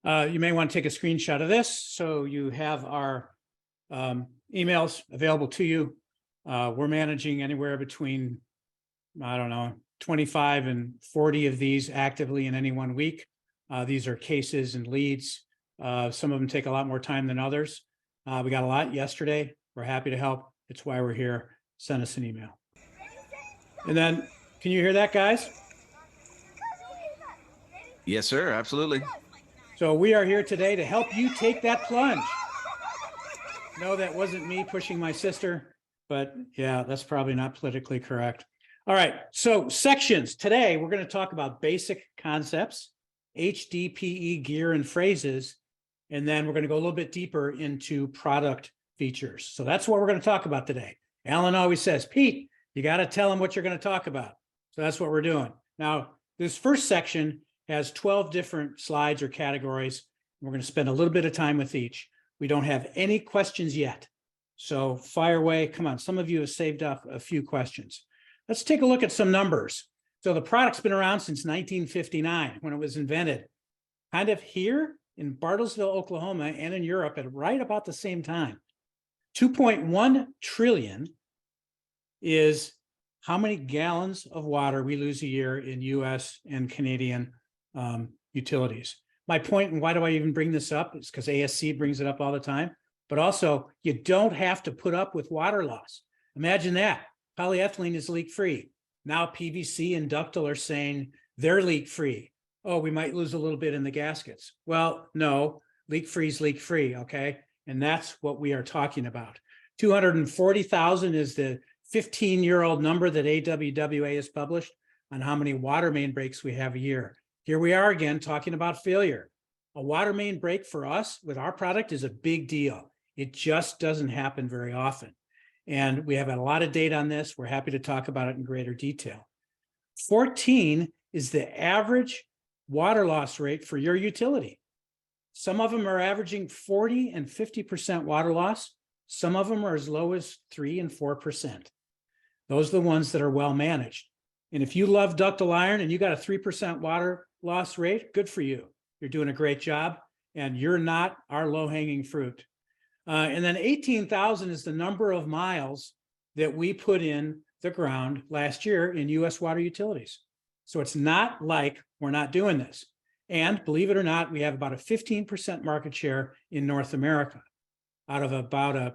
You may want to take a screenshot of this so you have our emails available to you. We're managing anywhere between, I don't know, 25 and 40 of these actively in any 1 week. These are cases and leads. Some of them take a lot more time than others. We got a lot yesterday. We're happy to help. It's why we're here. Send us an email. And then, can you hear that, guys? Yes, sir. Absolutely. So we are here today to help you take that plunge. No, that wasn't me pushing my sister, but yeah, that's probably not politically correct. All right, so sections. Today, we're going to talk about basic concepts, HDPE gear and phrases, and then we're going to go a little bit deeper into product features. So that's what we're going to talk about today. Alan always says, Pete, you got to tell them what you're going to talk about. So that's what we're doing. Now, this first section has 12 different slides or categories. We're going to spend a little bit of time with each. We don't have any questions yet. So fire away. Come on. Some of you have saved up a few questions. Let's take a look at some numbers. So the product's been around since 1959 when it was invented. Kind of here in Bartlesville, Oklahoma, and in Europe at right about the same time. 2.1 trillion is how many gallons of water we lose a year in US and Canadian utilities. My point, and why do I even bring this up, is because ASC brings it up all the time, but also you don't have to put up with water loss. Imagine that. Polyethylene is leak-free. Now PVC and ductile are saying they're leak-free. Oh, we might lose a little bit in the gaskets. Well, no, leak-free is leak-free, okay? And that's what we are talking about. 240,000 is the 15-year-old number that AWWA has published on how many water main breaks we have a year. Here we are again talking about failure. A water main break for us with our product is a big deal. It just doesn't happen very often. And we have a lot of data on this. We're happy to talk about it in greater detail. 14 is the average water loss rate for your utility. Some of them are averaging 40 and 50% water loss. Some of them are as low as 3 and 4%. Those are the ones that are well managed. And if you love ductile iron and you got a 3% water loss rate, good for you. You're doing a great job, and you're not our low-hanging fruit. And then 18,000 is the number of miles that we put in the ground last year in US water utilities. So it's not like we're not doing this. And believe it or not, we have about a 15% market share in North America out of about a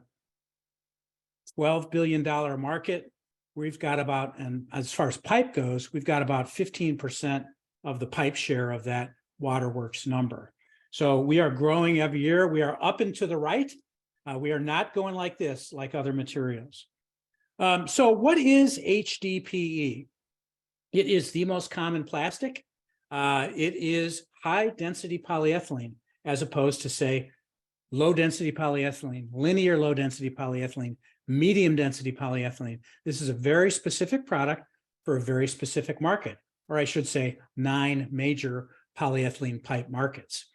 $12 billion market. We've got about, and as far as pipe goes, we've got about 15% of the pipe share of that waterworks number. So we are growing every year. We are up and to the right. We are not going like this, like other materials. So what is HDPE? It is the most common plastic. It is high density polyethylene, as opposed to, say, low density polyethylene, linear low density polyethylene, medium density polyethylene. This is a very specific product for a very specific market, or I should say 9 major polyethylene pipe markets.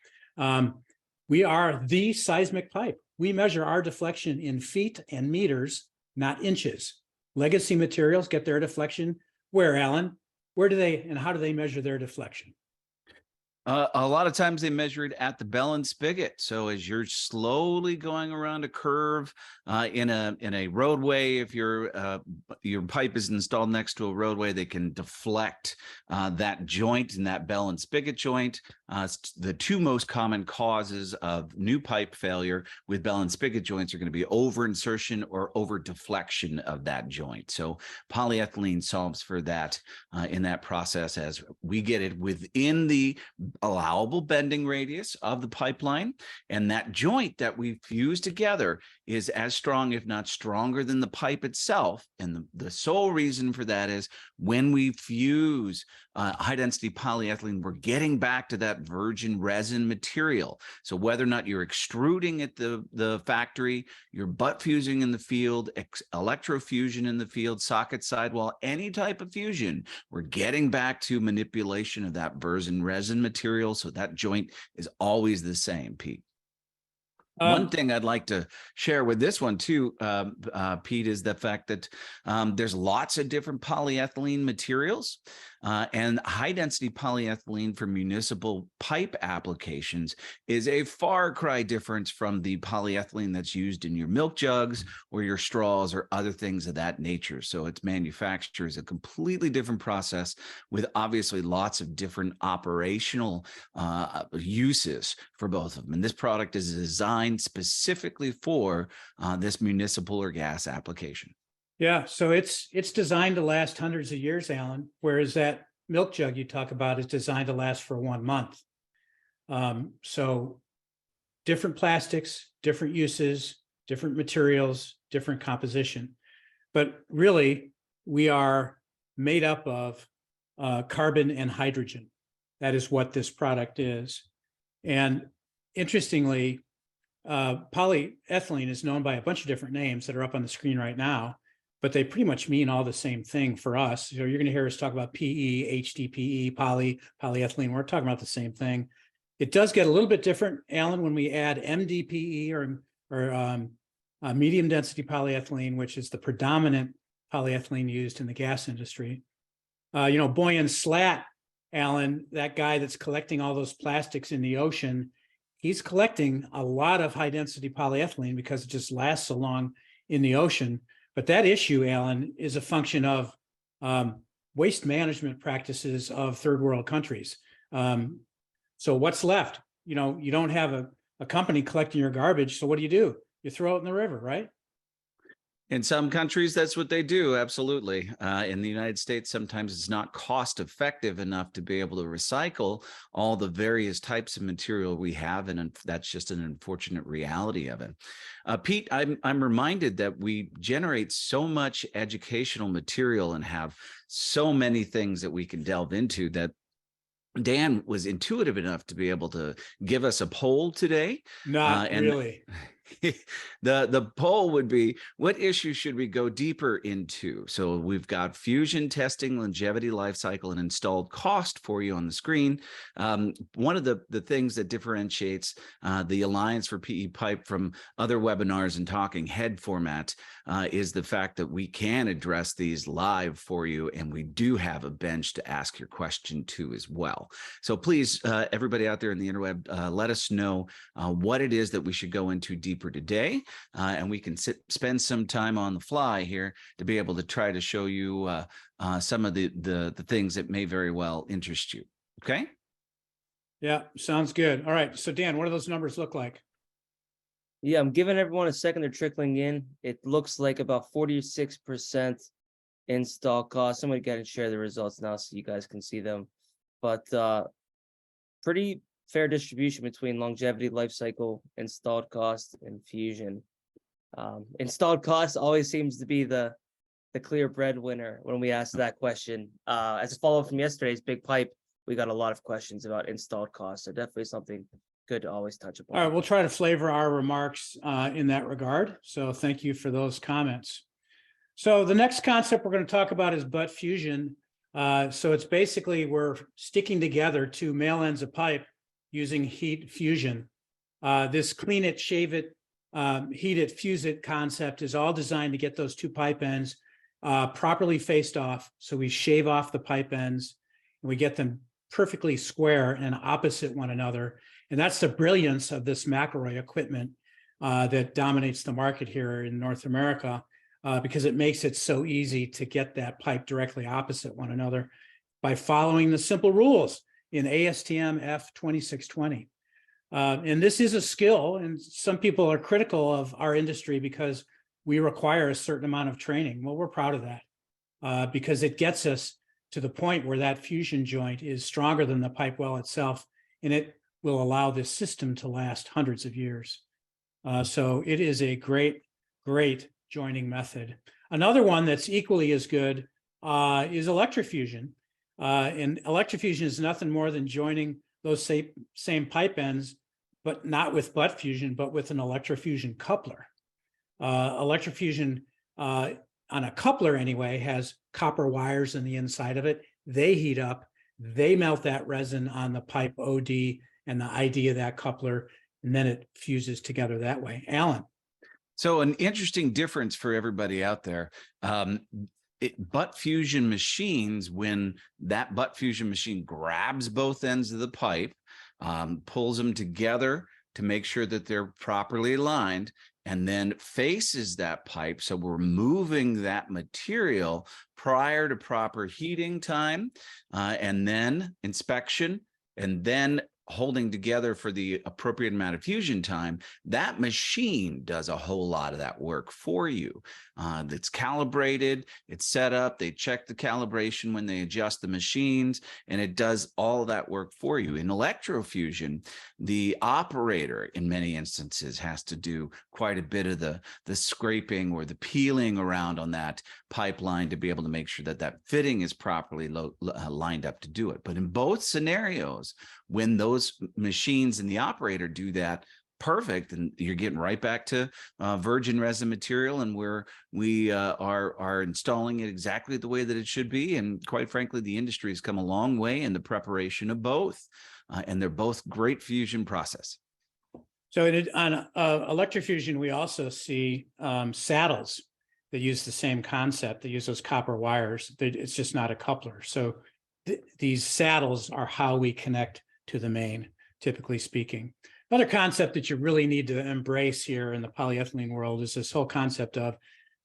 We are the seismic pipe. We measure our deflection in feet and meters, not inches. Legacy materials get their deflection where, Alan? Where do they and how do they measure their deflection? A lot of times they measure it at the bell and spigot. So as you're slowly going around a curve in a roadway, if your pipe is installed next to a roadway, they can deflect that joint and that bell and spigot joint. The 2 most common causes of new pipe failure with bell and spigot joints are going to be over insertion or over deflection of that joint. So polyethylene solves for that in that process as we get it within the allowable bending radius of the pipeline, and that joint that we fuse together is as strong, if not stronger, than the pipe itself. And the sole reason for that is when we fuse high density polyethylene, we're getting back to that virgin resin material. So whether or not you're extruding at the factory, you're butt fusing in the field, electrofusion in the field, socket sidewall, any type of fusion, we're getting back to manipulation of that virgin resin material. So that joint is always the same, Pete. One thing I'd like to share with this one too, Pete, is the fact that there's lots of different polyethylene materials. And high density polyethylene for municipal pipe applications is a far cry difference from the polyethylene that's used in your milk jugs or your straws or other things of that nature. So its manufacture is a completely different process with obviously lots of different operational uses for both of them. And this product is designed specifically for this municipal or gas application. Yeah, so it's designed to last hundreds of years, Alan, whereas that milk jug you talk about is designed to last for 1 month. So different plastics, different uses, different materials, different composition. But really, we are made up of carbon and hydrogen. That is what this product is. And interestingly, polyethylene is known by a bunch of different names that are up on the screen right now, but they pretty much mean all the same thing for us. So you're going to hear us talk about PE, HDPE, polyethylene. We're talking about the same thing. It does get a little bit different, Alan, when we add MDPE or medium density polyethylene, which is the predominant polyethylene used in the gas industry. Boyan Slat, Alan, that guy that's collecting all those plastics in the ocean, he's collecting a lot of high density polyethylene because it just lasts so long in the ocean. But that issue, Alan, is a function of waste management practices of third world countries. So what's left? You don't have a company collecting your garbage. So what do? You throw it in the river, right? In some countries, that's what they do. Absolutely. In the United States, sometimes it's not cost effective enough to be able to recycle all the various types of material we have. And that's just an unfortunate reality of it. Pete, I'm reminded that we generate so much educational material and have so many things that we can delve into that Dan was intuitive enough to be able to give us a poll today. Not really. The poll would be, what issues should we go deeper into? So we've got fusion testing, longevity, life cycle, and installed cost for you on the screen. One of the things that differentiates the Alliance for PE Pipe from other webinars and talking head format is the fact that we can address these live for you, and we do have a bench to ask your question to as well. So please, everybody out there in the interweb, let us know what it is that we should go into deeper today, and we can spend some time on the fly here to be able to try to show you some of the things that may very well interest you. Okay. Yeah, sounds good. All right. So Dan, what do those numbers look like? Yeah, I'm giving everyone a second. They're trickling in. It looks like about 46% install cost. I'm going to get and share the results now so you guys can see them. But pretty fair distribution between longevity, life cycle, installed cost, and fusion. Installed cost always seems to be the clear breadwinner when we ask that question. As a follow-up from yesterday's big pipe, we got a lot of questions about installed costs. So definitely something good to always touch upon. All right, we'll try to flavor our remarks in that regard. So thank you for those comments. So the next concept we're going to talk about is butt fusion. So it's basically we're sticking together two male ends of pipe using heat fusion. This clean it, shave it, heat it, fuse it concept is all designed to get those two pipe ends properly faced off. So we shave off the pipe ends and we get them perfectly square and opposite one another. And that's the brilliance of this McElroy equipment that dominates the market here in North America, because it makes it so easy to get that pipe directly opposite one another by following the simple rules in ASTM F2620. And this is a skill, and some people are critical of our industry because we require a certain amount of training. Well, we're proud of that because it gets us to the point where that fusion joint is stronger than the pipe well itself, and it will allow this system to last hundreds of years. So it is a great, great joining method. Another one that's equally as good is electrofusion. And electrofusion is nothing more than joining those same pipe ends, but not with butt fusion, but with an electrofusion coupler. Electrofusion on a coupler anyway has copper wires in the inside of it. They heat up, they melt that resin on the pipe OD and the ID of that coupler, and then it fuses together that way. Alan. So an interesting difference for everybody out there. butt fusion machines, when that butt fusion machine grabs both ends of the pipe, pulls them together to make sure that they're properly aligned, and then faces that pipe. So we're moving that material prior to proper heating time, and then inspection, and then holding together for the appropriate amount of fusion time. That machine does a whole lot of that work for you. It's calibrated, it's set up, they check the calibration when they adjust the machines, and it does all of that work for you. In electrofusion, the operator in many instances has to do quite a bit of the scraping or the peeling around on that pipeline to be able to make sure that that fitting is properly lined up to do it. But in both scenarios, when those machines and the operator do that perfect, and you're getting right back to virgin resin material, and where we are installing it exactly the way that it should be. And quite frankly, the industry has come a long way in the preparation of both, and they're both great fusion process. So on electrofusion, we also see saddles that use the same concept. They use those copper wires. It's just not a coupler. So these saddles are how we connect to the main, typically speaking. Another concept that you really need to embrace here in the polyethylene world is this whole concept of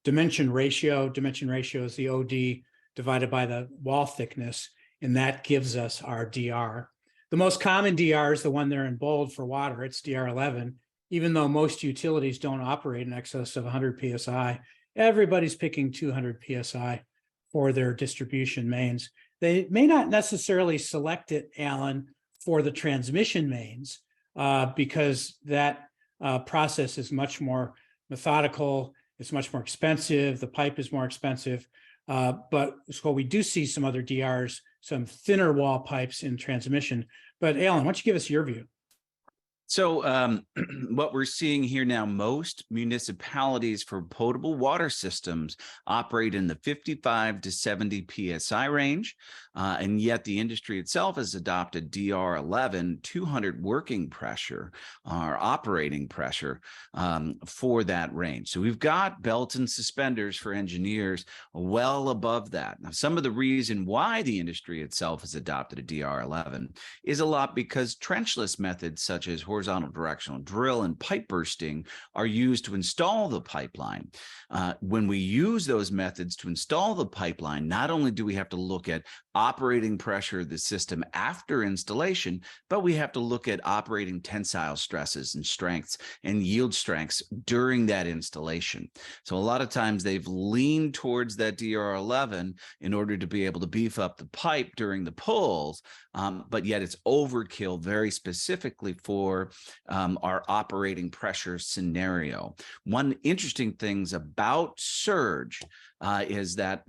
dimension ratio. Dimension ratio is the OD divided by the wall thickness, and that gives us our DR. The most common DR is the one there in bold for water. It's DR11. Even though most utilities don't operate in excess of 100 PSI, everybody's picking 200 PSI for their distribution mains. They may not necessarily select it, Alan, for the transmission mains, because that process is much more methodical. It's much more expensive. The pipe is more expensive. But so we do see some other DRs, some thinner wall pipes in transmission. But Alan, why don't you give us your view? So what we're seeing here now, most municipalities for potable water systems operate in the 55 to 70 PSI range. And yet the industry itself has adopted DR11, 200 working pressure or operating pressure for that range. So we've got belts and suspenders for engineers well above that. Now, some of the reason why the industry itself has adopted a DR11 is a lot because trenchless methods such as horizontal directional drill and pipe bursting are used to install the pipeline. When we use those methods to install the pipeline, not only do we have to look at operating pressure of the system after installation, but we have to look at operating tensile stresses and strengths and yield strengths during that installation. So a lot of times they've leaned towards that DR11 in order to be able to beef up the pipe during the pulls, but yet it's overkill very specifically for our operating pressure scenario. One interesting things about surge is that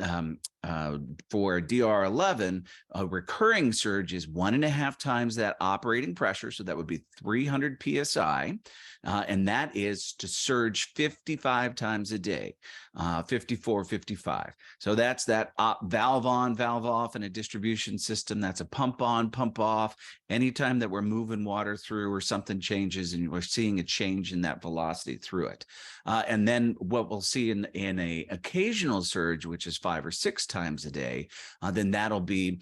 for DR11, a recurring surge is 1.5 times that operating pressure. So that would be 300 PSI. And that is to surge 55 times a day, 54, 55. So that's that valve on, valve off in a distribution system. That's a pump on, pump off. Anytime that we're moving water through or something changes and we're seeing a change in that velocity through it. And then what we'll see in a occasional surge, which is 5 or 6 times a day, then that'll be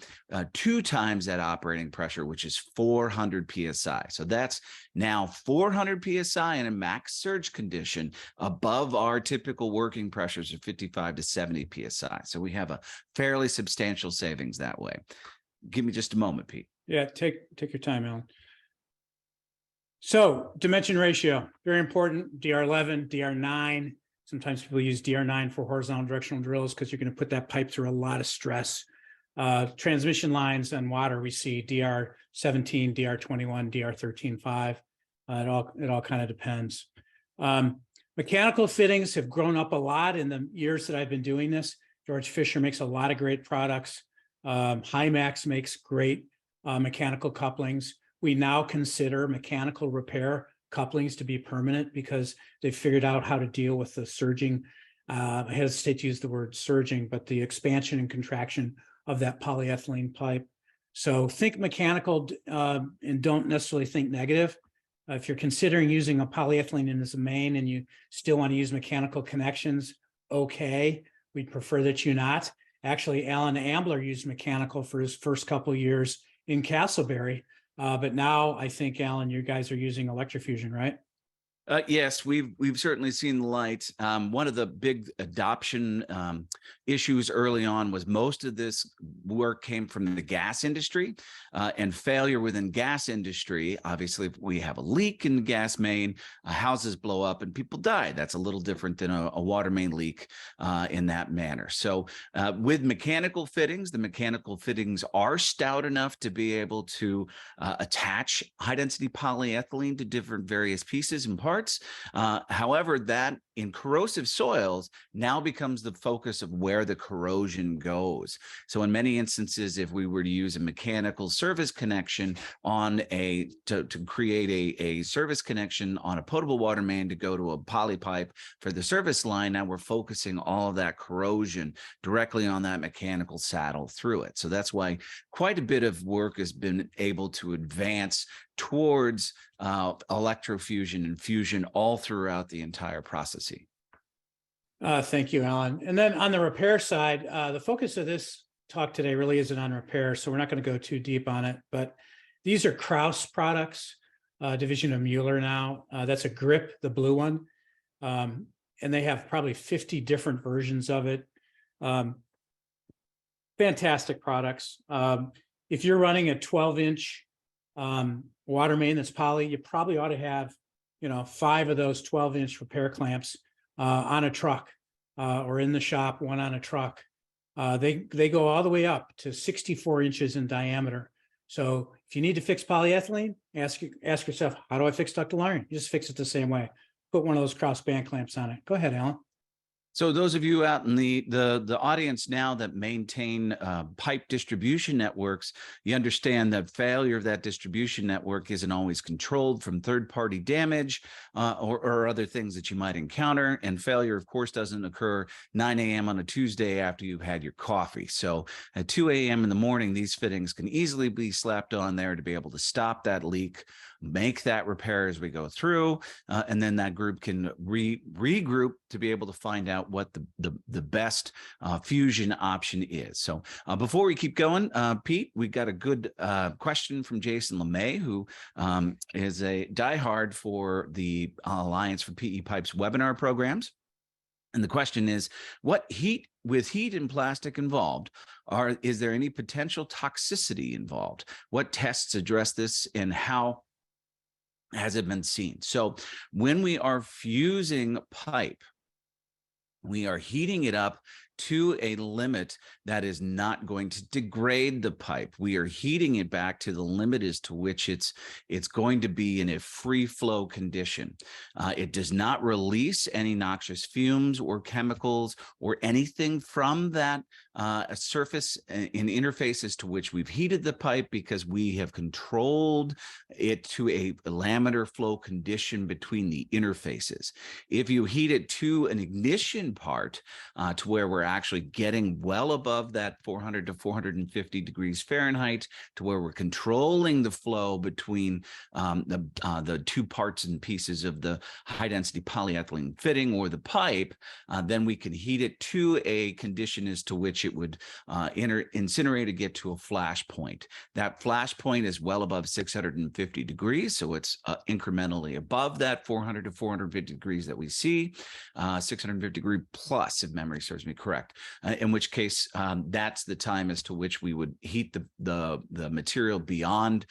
2 times that operating pressure, which is 400 PSI. So that's now 400 PSI in a max surge condition above our typical working pressures of 55 to 70 PSI. So we have a fairly substantial savings that way. Give me just a moment, Pete. Yeah, take your time, Alan. So dimension ratio, very important. DR11, DR9. Sometimes people use DR9 for horizontal directional drills because you're going to put that pipe through a lot of stress. Transmission lines and water, we see DR17, DR21, DR13.5. It all kind of depends. Mechanical fittings have grown up a lot in the years that I've been doing this. George Fisher makes a lot of great products. Hymax makes great mechanical couplings. We now consider mechanical repair couplings to be permanent because they've figured out how to deal with the surging. I hesitate to use the word surging, but the expansion and contraction of that polyethylene pipe. So think mechanical and don't necessarily think negative. If you're considering using a polyethylene as a main and you still want to use mechanical connections, okay. we'd prefer that you not. Actually, Alan Ambler used mechanical for his first couple of years in Castleberry. But now I think, Alan, you guys are using electrofusion, right? Yes, we've certainly seen the light. One of the big adoption issues early on was most of this work came from the gas industry, and failure within gas industry. Obviously, if we have a leak in the gas main, houses blow up and people die. That's a little different than a water main leak in that manner. So with mechanical fittings, the mechanical fittings are stout enough to be able to attach high density polyethylene to different various pieces and parts. However, that in corrosive soils now becomes the focus of where the corrosion goes. So in many instances, if we were to use a mechanical service connection on to create a service connection on a potable water main to go to a poly pipe for the service line, now we're focusing all of that corrosion directly on that mechanical saddle through it. So that's why quite a bit of work has been able to advance towards electrofusion and fusion all throughout the entire process. Thank you, Alan. And then on the repair side, the focus of this talk today really isn't on repair, so we're not going to go too deep on it. But these are Kraus products, division of Mueller now. That's a grip, the blue one. And they have probably 50 different versions of it. Fantastic products. If you're running a 12-inch water main that's poly, you probably ought to have, 5 of those 12-inch repair clamps on a truck or in the shop, one on a truck. They go all the way up to 64 inches in diameter. So if you need to fix polyethylene, ask yourself, how do I fix ductile iron? You just fix it the same way. Put one of those cross band clamps on it. Go ahead, Alan. So those of you out in the audience now that maintain pipe distribution networks, you understand that failure of that distribution network isn't always controlled from third-party damage or other things that you might encounter. And failure, of course, doesn't occur 9 a.m. on a Tuesday after you've had your coffee. So at 2 a.m. in the morning, these fittings can easily be slapped on there to be able to stop that leak, make that repair as we go through, and then that group can regroup to be able to find out what the best fusion option is. So before we keep going, Pete, we got a good question from Jason LeMay, who is a diehard for the Alliance for PE Pipes webinar programs. And the question is, with heat and plastic involved, is there any potential toxicity involved? What tests address this, and how has it been seen? So when we are fusing pipe, we are heating it up to a limit that is not going to degrade the pipe. We are heating it back to the limit as to which it's going to be in a free flow condition. It does not release any noxious fumes or chemicals or anything from that surface in interfaces to which we've heated the pipe, because we have controlled it to a laminar flow condition between the interfaces. If you heat it to an ignition part to where we're actually getting well above that 400 to 450 degrees Fahrenheit, to where we're controlling the flow between the two parts and pieces of the high density polyethylene fitting or the pipe, then we can heat it to a condition as to which it would incinerate to get to a flash point. That flash point is well above 650 degrees, so it's incrementally above that 400 to 450 degrees that we see, 650 degree plus, if memory serves me correct. In which case, that's the time as to which we would heat the material beyond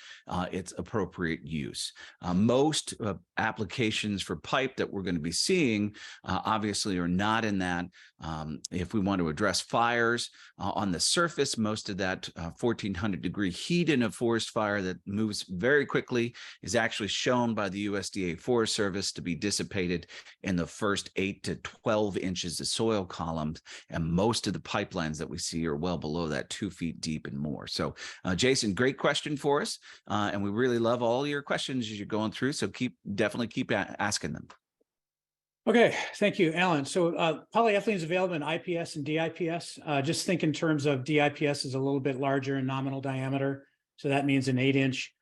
its appropriate use. Most applications for pipe that we're going to be seeing obviously are not in that. If we want to address fires on the surface, most of that 1400 degree heat in a forest fire that moves very quickly is actually shown by the USDA Forest Service to be dissipated in the first 8 to 12 inches of soil columns. And most of the pipelines that we see are well below that 2 feet deep and more. So Jason, great question for us. And we really love all your questions as you're going through. So definitely keep asking them. Okay, thank you, Alan. So polyethylene is available in IPS and DIPS. Just think in terms of DIPS is a little bit larger in nominal diameter. So that means an 8-inch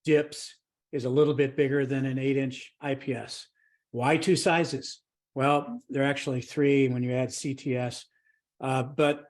DIPS is a little bit bigger than an 8-inch IPS. Why 2 sizes? Well, there are actually 3 when you add CTS. But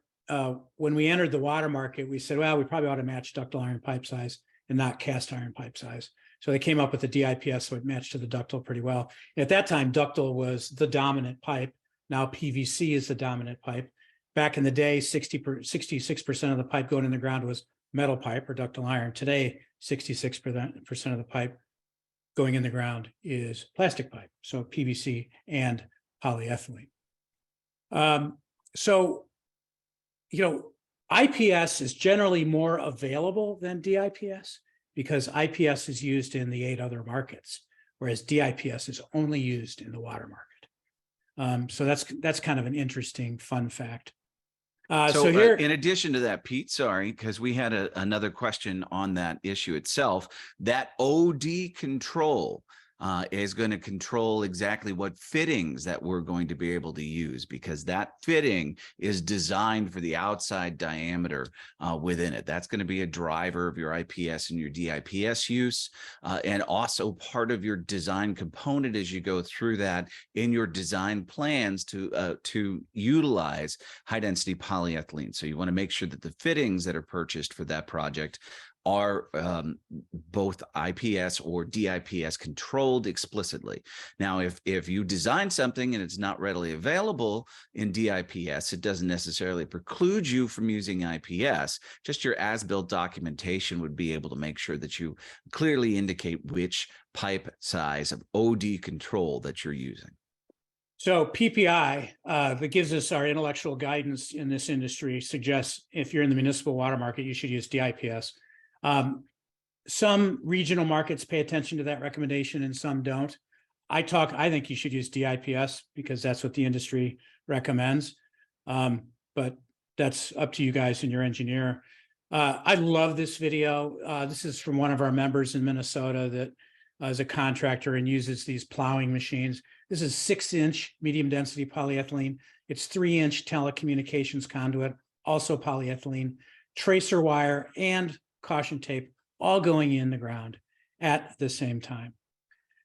when we entered the water market, we said, well, we probably ought to match ductile iron pipe size and not cast iron pipe size. So they came up with the DIPS, so it matched to the ductile pretty well. At that time, ductile was the dominant pipe. Now PVC is the dominant pipe. Back in the day, 66% of the pipe going in the ground was metal pipe or ductile iron. Today, 66% of the pipe going in the ground is plastic pipe, so PVC and polyethylene. So, you know, IPS is generally more available than DIPS because IPS is used in the 8 other markets, whereas DIPS is only used in the water market. So that's kind of an interesting fun fact. So here, in addition to that, Pete, sorry, because we had another question on that issue itself, that OD control is going to control exactly what fittings that we're going to be able to use, because that fitting is designed for the outside diameter within it. That's going to be a driver of your IPS and your DIPS use, and also part of your design component as you go through that in your design plans to utilize high density polyethylene. So you want to make sure that the fittings that are purchased for that project are both IPS or DIPS controlled explicitly. Now, if you design something and it's not readily available in DIPS, it doesn't necessarily preclude you from using IPS. Just your as-built documentation would be able to make sure that you clearly indicate which pipe size of OD control that you're using. so PPI, that gives us our intellectual guidance in this industry, suggests if you're in the municipal water market, you should use DIPS. Some regional markets pay attention to that recommendation and some don't. I think you should use DIPS because that's what the industry recommends. But that's up to you guys and your engineer. I love this video. This is from one of our members in Minnesota that is a contractor and uses these plowing machines. This is 6-inch medium density polyethylene. It's 3-inch telecommunications conduit, also polyethylene, tracer wire, and caution tape, all going in the ground at the same time.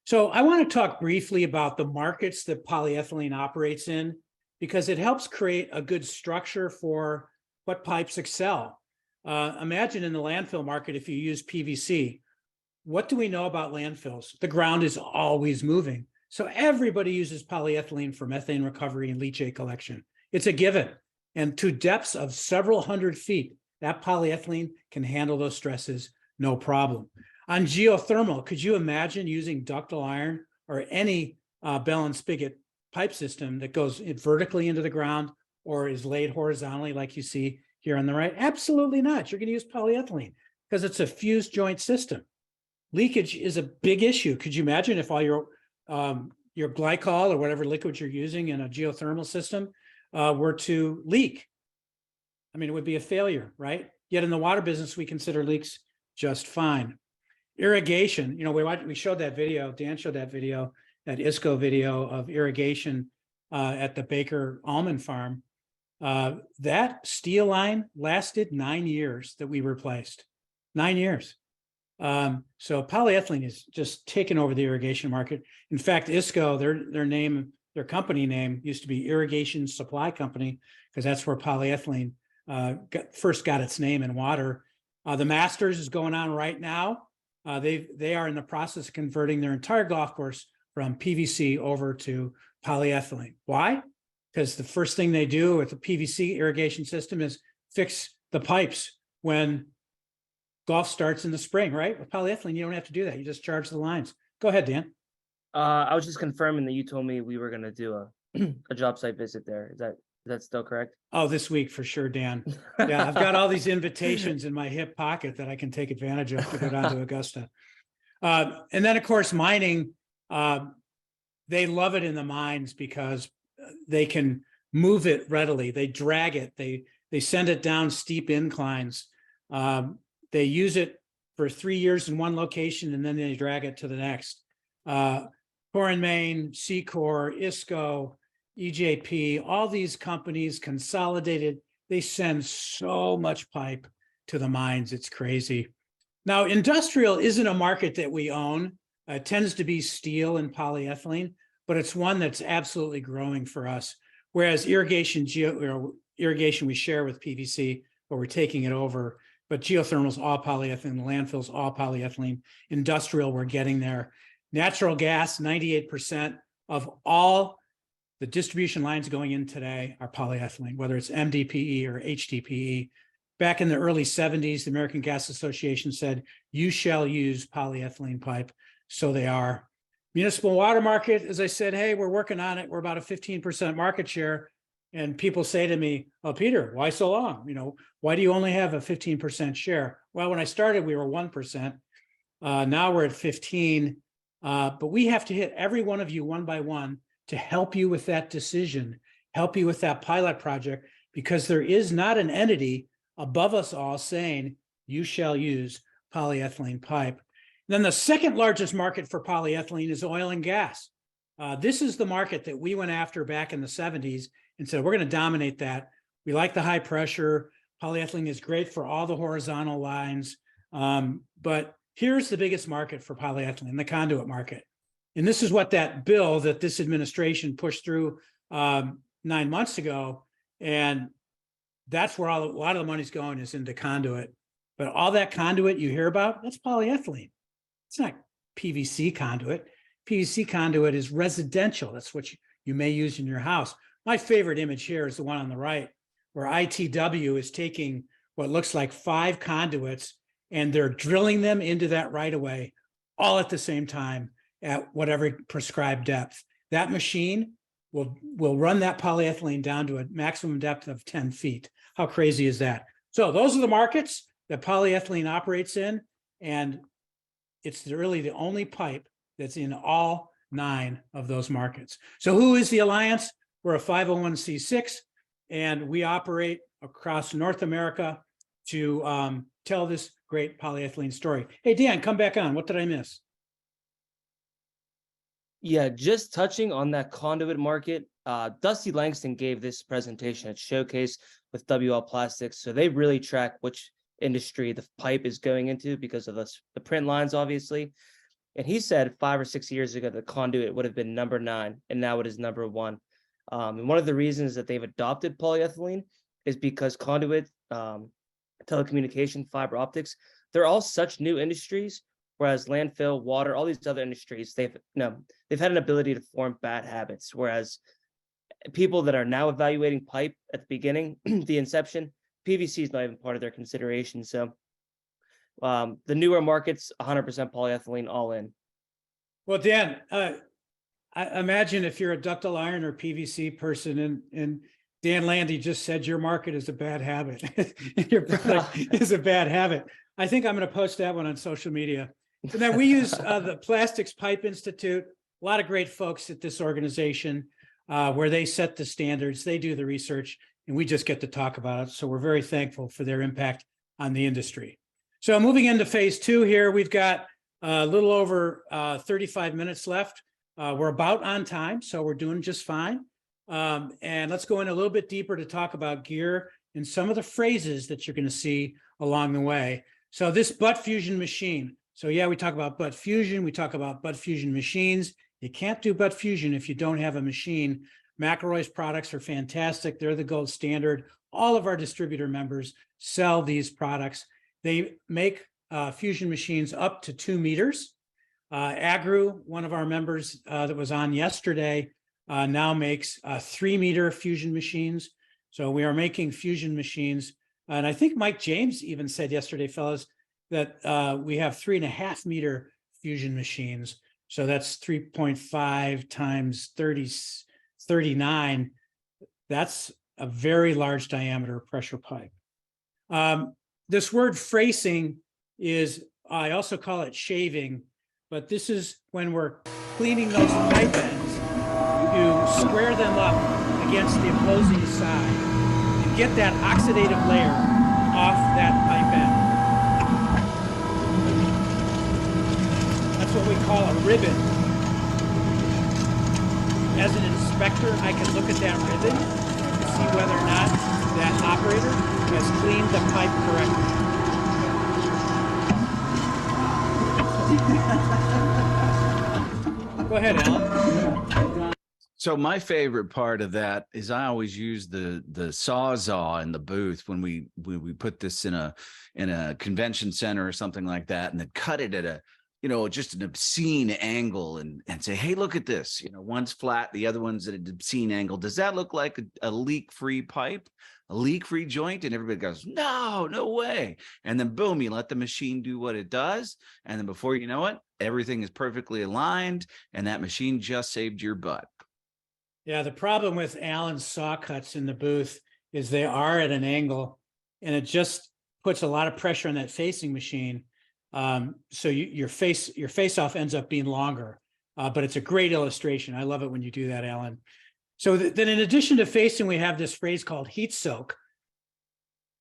So I want to talk briefly about the markets that polyethylene operates in, because it helps create a good structure for what pipes excel. Imagine in the landfill market, if you use PVC, what do we know about landfills? The ground is always moving. So everybody uses polyethylene for methane recovery and leachate collection. It's a given. And to depths of several hundred feet, that polyethylene can handle those stresses, no problem. On geothermal, could you imagine using ductile iron or any bell and spigot pipe system that goes vertically into the ground or is laid horizontally like you see here on the right? Absolutely not. You're going to use polyethylene because it's a fused joint system. Leakage is a big issue. Could you imagine if all your glycol or whatever liquid you're using in a geothermal system were to leak? I mean, it would be a failure, right? Yet in the water business, we consider leaks just fine. Irrigation, you know, we showed that video, Dan showed that video, that ISCO video of irrigation at the Baker Almond Farm. That steel line lasted 9 years that we replaced, 9 years. So polyethylene is just taking over the irrigation market. In fact, ISCO, their company name used to be Irrigation Supply Company, because that's where polyethylene first got its name in water. The Masters is going on right now. They are in the process of converting their entire golf course from PVC over to polyethylene. Why? Because the first thing they do with the PVC irrigation system is fix the pipes when golf starts in the spring, right? With polyethylene, you don't have to do that. You just charge the lines. Go ahead, Dan. I was just confirming that you told me we were going to do a job site visit there. Is that still correct? Oh, this week for sure, Dan. Yeah, I've got all these invitations in my hip pocket that I can take advantage of to go down to Augusta. And then, of course, mining, they love it in the mines because they can move it readily. They drag it. They send it down steep inclines. They use it for 3 years in one location, and then they drag it to the next. Core and Main, Secor, ISCO, EJP, all these companies consolidated, they send so much pipe to the mines. It's crazy. Now, industrial isn't a market that we own. It tends to be steel and polyethylene, but it's one that's absolutely growing for us. Whereas irrigation, irrigation we share with PVC, but we're taking it over. But geothermal is all polyethylene, landfills all polyethylene, industrial, we're getting there. Natural gas, 98% of all the distribution lines going in today are polyethylene, whether it's MDPE or HDPE. Back in the early 70s, the American Gas Association said, you shall use polyethylene pipe. So they are. Municipal water market, as I said, hey, we're working on it. We're about a 15% market share. And people say to me, oh, Peter, why so long? You know, why do you only have a 15% share? Well, when I started, we were 1%. Now we're at 15. But we have to hit every one of you one by one to help you with that decision, help you with that pilot project, because there is not an entity above us all saying you shall use polyethylene pipe. Then the second largest market for polyethylene is oil and gas. This is the market that we went after back in the 70s and said, we're going to dominate that. We like the high pressure. Polyethylene is great for all the horizontal lines. But here's the biggest market for polyethylene, the conduit market. And this is what that bill that this administration pushed through 9 months ago. And that's where a lot of the money's going, is into conduit. But all that conduit you hear about, that's polyethylene. It's not PVC conduit. PVC conduit is residential. That's what you may use in your house. My favorite image here is the one on the right, where ITW is taking what looks like 5 conduits and they're drilling them into that right of way all at the same time at whatever prescribed depth. That machine will run that polyethylene down to a maximum depth of 10 feet. How crazy is that? So those are the markets that polyethylene operates in, and it's really the only pipe that's in all 9 of those markets. So who is the Alliance? We're a 501c6, and we operate across North America to tell this great polyethylene story. Hey, Dan, come back on. What did I miss? Yeah, just touching on that conduit market, Dusty Langston gave this presentation at Showcase with WL Plastics. So they really track which industry the pipe is going into because of the print lines, obviously. And he said 5 or 6 years ago, the conduit would have been number 9, and now it is number 1. And one of the reasons that they've adopted polyethylene is because conduit, telecommunication, fiber optics, they're all such new industries. Whereas landfill, water, all these other industries, they've had an ability to form bad habits. Whereas people that are now evaluating pipe at the beginning, the inception, PVC is not even part of their consideration. So the newer markets, 100% polyethylene, all in. Well, Dan, I imagine if you're a ductile iron or PVC person, and Dan Landy just said your market is a bad habit. Your product is a bad habit. I think I'm going to post that one on social media. And then we use the Plastics Pipe Institute, a lot of great folks at this organization where they set the standards, they do the research, and we just get to talk about it. So we're very thankful for their impact on the industry. So moving into phase 2 here, we've got a little over 35 minutes left. We're about on time, so we're doing just fine. And let's go in a little bit deeper to talk about gear and some of the phrases that you're going to see along the way. So this butt fusion machine. So yeah, we talk about butt fusion. We talk about butt fusion machines. You can't do butt fusion if you don't have a machine. McElroy's products are fantastic. They're the gold standard. All of our distributor members sell these products. They make fusion machines up to 2 meters. Agru, one of our members that was on yesterday, now makes 3-meter fusion machines. So we are making fusion machines. And I think Mike James even said yesterday, fellas, that we have 3.5-meter fusion machines. So that's 3.5 times 39. That's a very large diameter pressure pipe. This word fracing is, I also call it shaving, but this is when we're cleaning those pipe ends to square them up against the opposing side and get that oxidative layer off that pipe end. That's what we call a ribbon. As an inspector, I can look at that ribbon to see whether or not that operator has cleaned the pipe correctly. Go ahead, Alan. So my favorite part of that is I always use the sawzall in the booth when we put this in a convention center or something like that, and then cut it at a, you know, just an obscene angle and say, hey, look at this. You know, one's flat, the other one's at an obscene angle. Does that look like a leak-free pipe, a leak-free joint? And everybody goes, no, no way. And then boom, you let the machine do what it does. And then before you know it, everything is perfectly aligned, and that machine just saved your butt. Yeah, the problem with Alan's saw cuts in the booth is they are at an angle, and it just puts a lot of pressure on that facing machine. So your face off ends up being longer, but it's a great illustration. I love it when you do that, Alan. So then in addition to facing, we have this phrase called heat soak.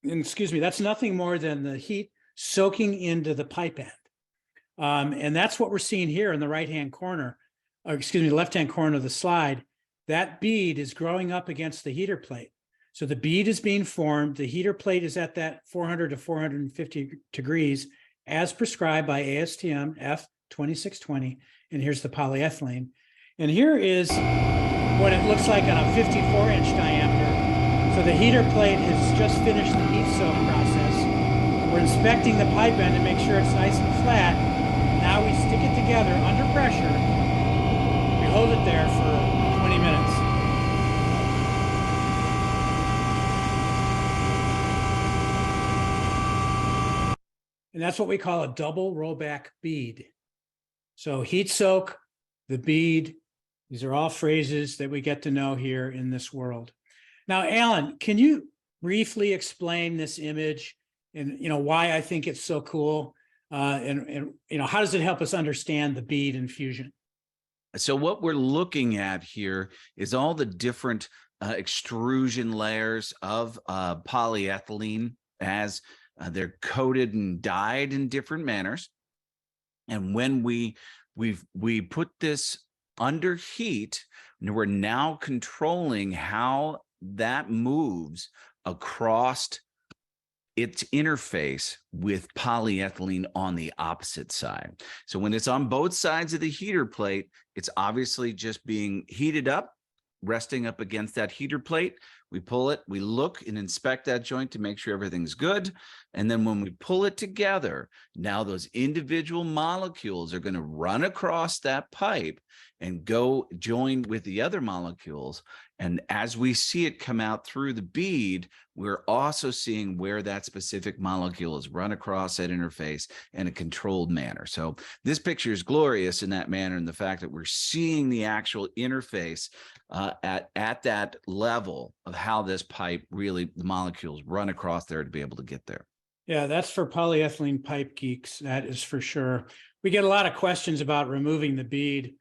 And excuse me, that's nothing more than the heat soaking into the pipe end. And that's what we're seeing here in the right-hand corner, or excuse me, left-hand corner of the slide. That bead is growing up against the heater plate. So the bead is being formed. The heater plate is at that 400 to 450 degrees as prescribed by ASTM F2620. And here's the polyethylene. And here is what it looks like on a 54-inch diameter. So the heater plate has just finished the heat soak process. We're inspecting the pipe end to make sure it's nice and flat. Now we stick it together under pressure. We hold it there for 20 minutes. And that's what we call a double rollback bead. So heat soak, the bead, these are all phrases that we get to know here in this world. Now, Alan, can you briefly explain this image and, you know, why I think it's so cool? And you know, how does it help us understand the bead and fusion? So what we're looking at here is all the different extrusion layers of polyethylene as they're coated and dyed in different manners. And when we put this under heat, we're now controlling how that moves across its interface with polyethylene on the opposite side. So when it's on both sides of the heater plate, it's obviously just being heated up, resting up against that heater plate. We pull it, we look and inspect that joint to make sure everything's good. And then when we pull it together, now those individual molecules are going to run across that pipe and go join with the other molecules. And as we see it come out through the bead, we're also seeing where that specific molecule is run across that interface in a controlled manner. So this picture is glorious in that manner, and the fact that we're seeing the actual interface at that level of how this pipe really, the molecules run across there to be able to get there. Yeah, that's for polyethylene pipe geeks. That is for sure. We get a lot of questions about removing the bead.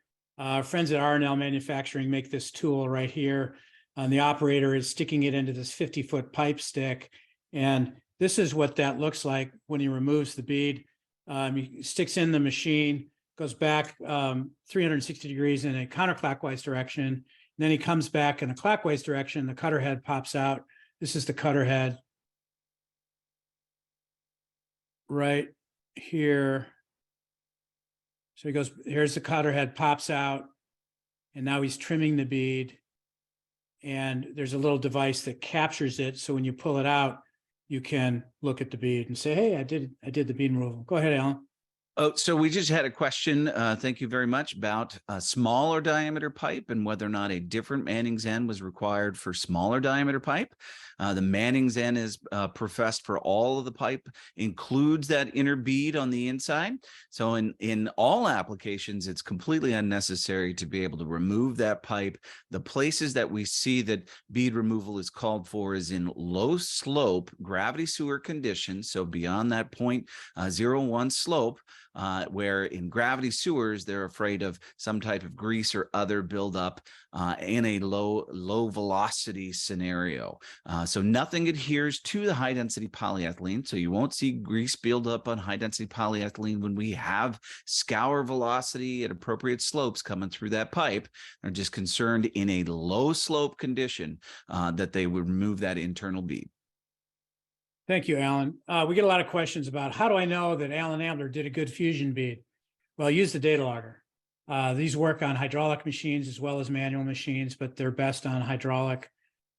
Friends at R&L Manufacturing make this tool right here. And the operator is sticking it into this 50-foot pipe stick. And this is what that looks like when he removes the bead. He sticks in the machine, goes back 360 degrees in a counterclockwise direction. And then he comes back in a clockwise direction. The cutter head pops out. This is the cutter head right here. So he goes, here's the cutter head, pops out, and now he's trimming the bead. And there's a little device that captures it. So when you pull it out, you can look at the bead and say, hey, I did the bead removal. Go ahead, Alan. Oh, so we just had a question, thank you very much, about a smaller diameter pipe and whether or not a different Manning's N was required for smaller diameter pipe. The Manning's N is professed for all of the pipe, includes that inner bead on the inside. So in all applications, it's completely unnecessary to be able to remove that pipe. The places that we see that bead removal is called for is in low slope gravity sewer conditions. So beyond that 0.01 slope, where in gravity sewers, they're afraid of some type of grease or other buildup in a low velocity scenario. So nothing adheres to the high density polyethylene. So you won't see grease buildup on high density polyethylene when we have scour velocity at appropriate slopes coming through that pipe. They're just concerned in a low slope condition that they would remove that internal bead. Thank you, Alan. We get a lot of questions about how do I know that Alan Ambler did a good fusion bead? Well, use the data logger. These work on hydraulic machines as well as manual machines, but they're best on hydraulic.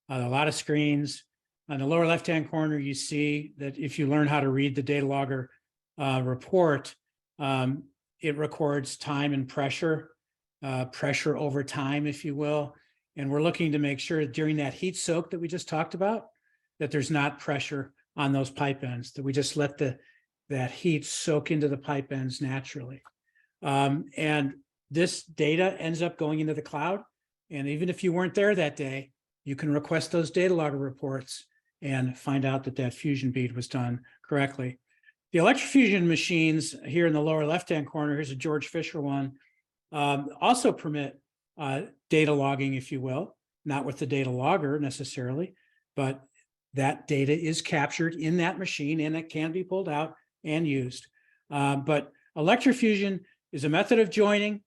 A lot of screens. On the lower left-hand corner, you see that if you learn how to read the data logger report, it records time and pressure, pressure over time, if you will. And we're looking to make sure during that heat soak that we just talked about, that there's not pressure on those pipe ends, that we just let that heat soak into the pipe ends naturally. And this data ends up going into the cloud. And even if you weren't there that day, you can request those data logger reports and find out that that fusion bead was done correctly. The electrofusion machines here in the lower left-hand corner, here's a George Fisher one, also permit data logging, if you will, not with the data logger necessarily, but that data is captured in that machine and it can be pulled out and used. But electrofusion is a method of joining.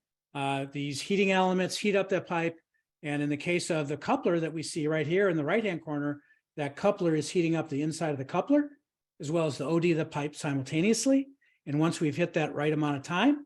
These heating elements heat up that pipe. And in the case of the coupler that we see right here in the right-hand corner, that coupler is heating up the inside of the coupler as well as the OD of the pipe simultaneously. And once we've hit that right amount of time,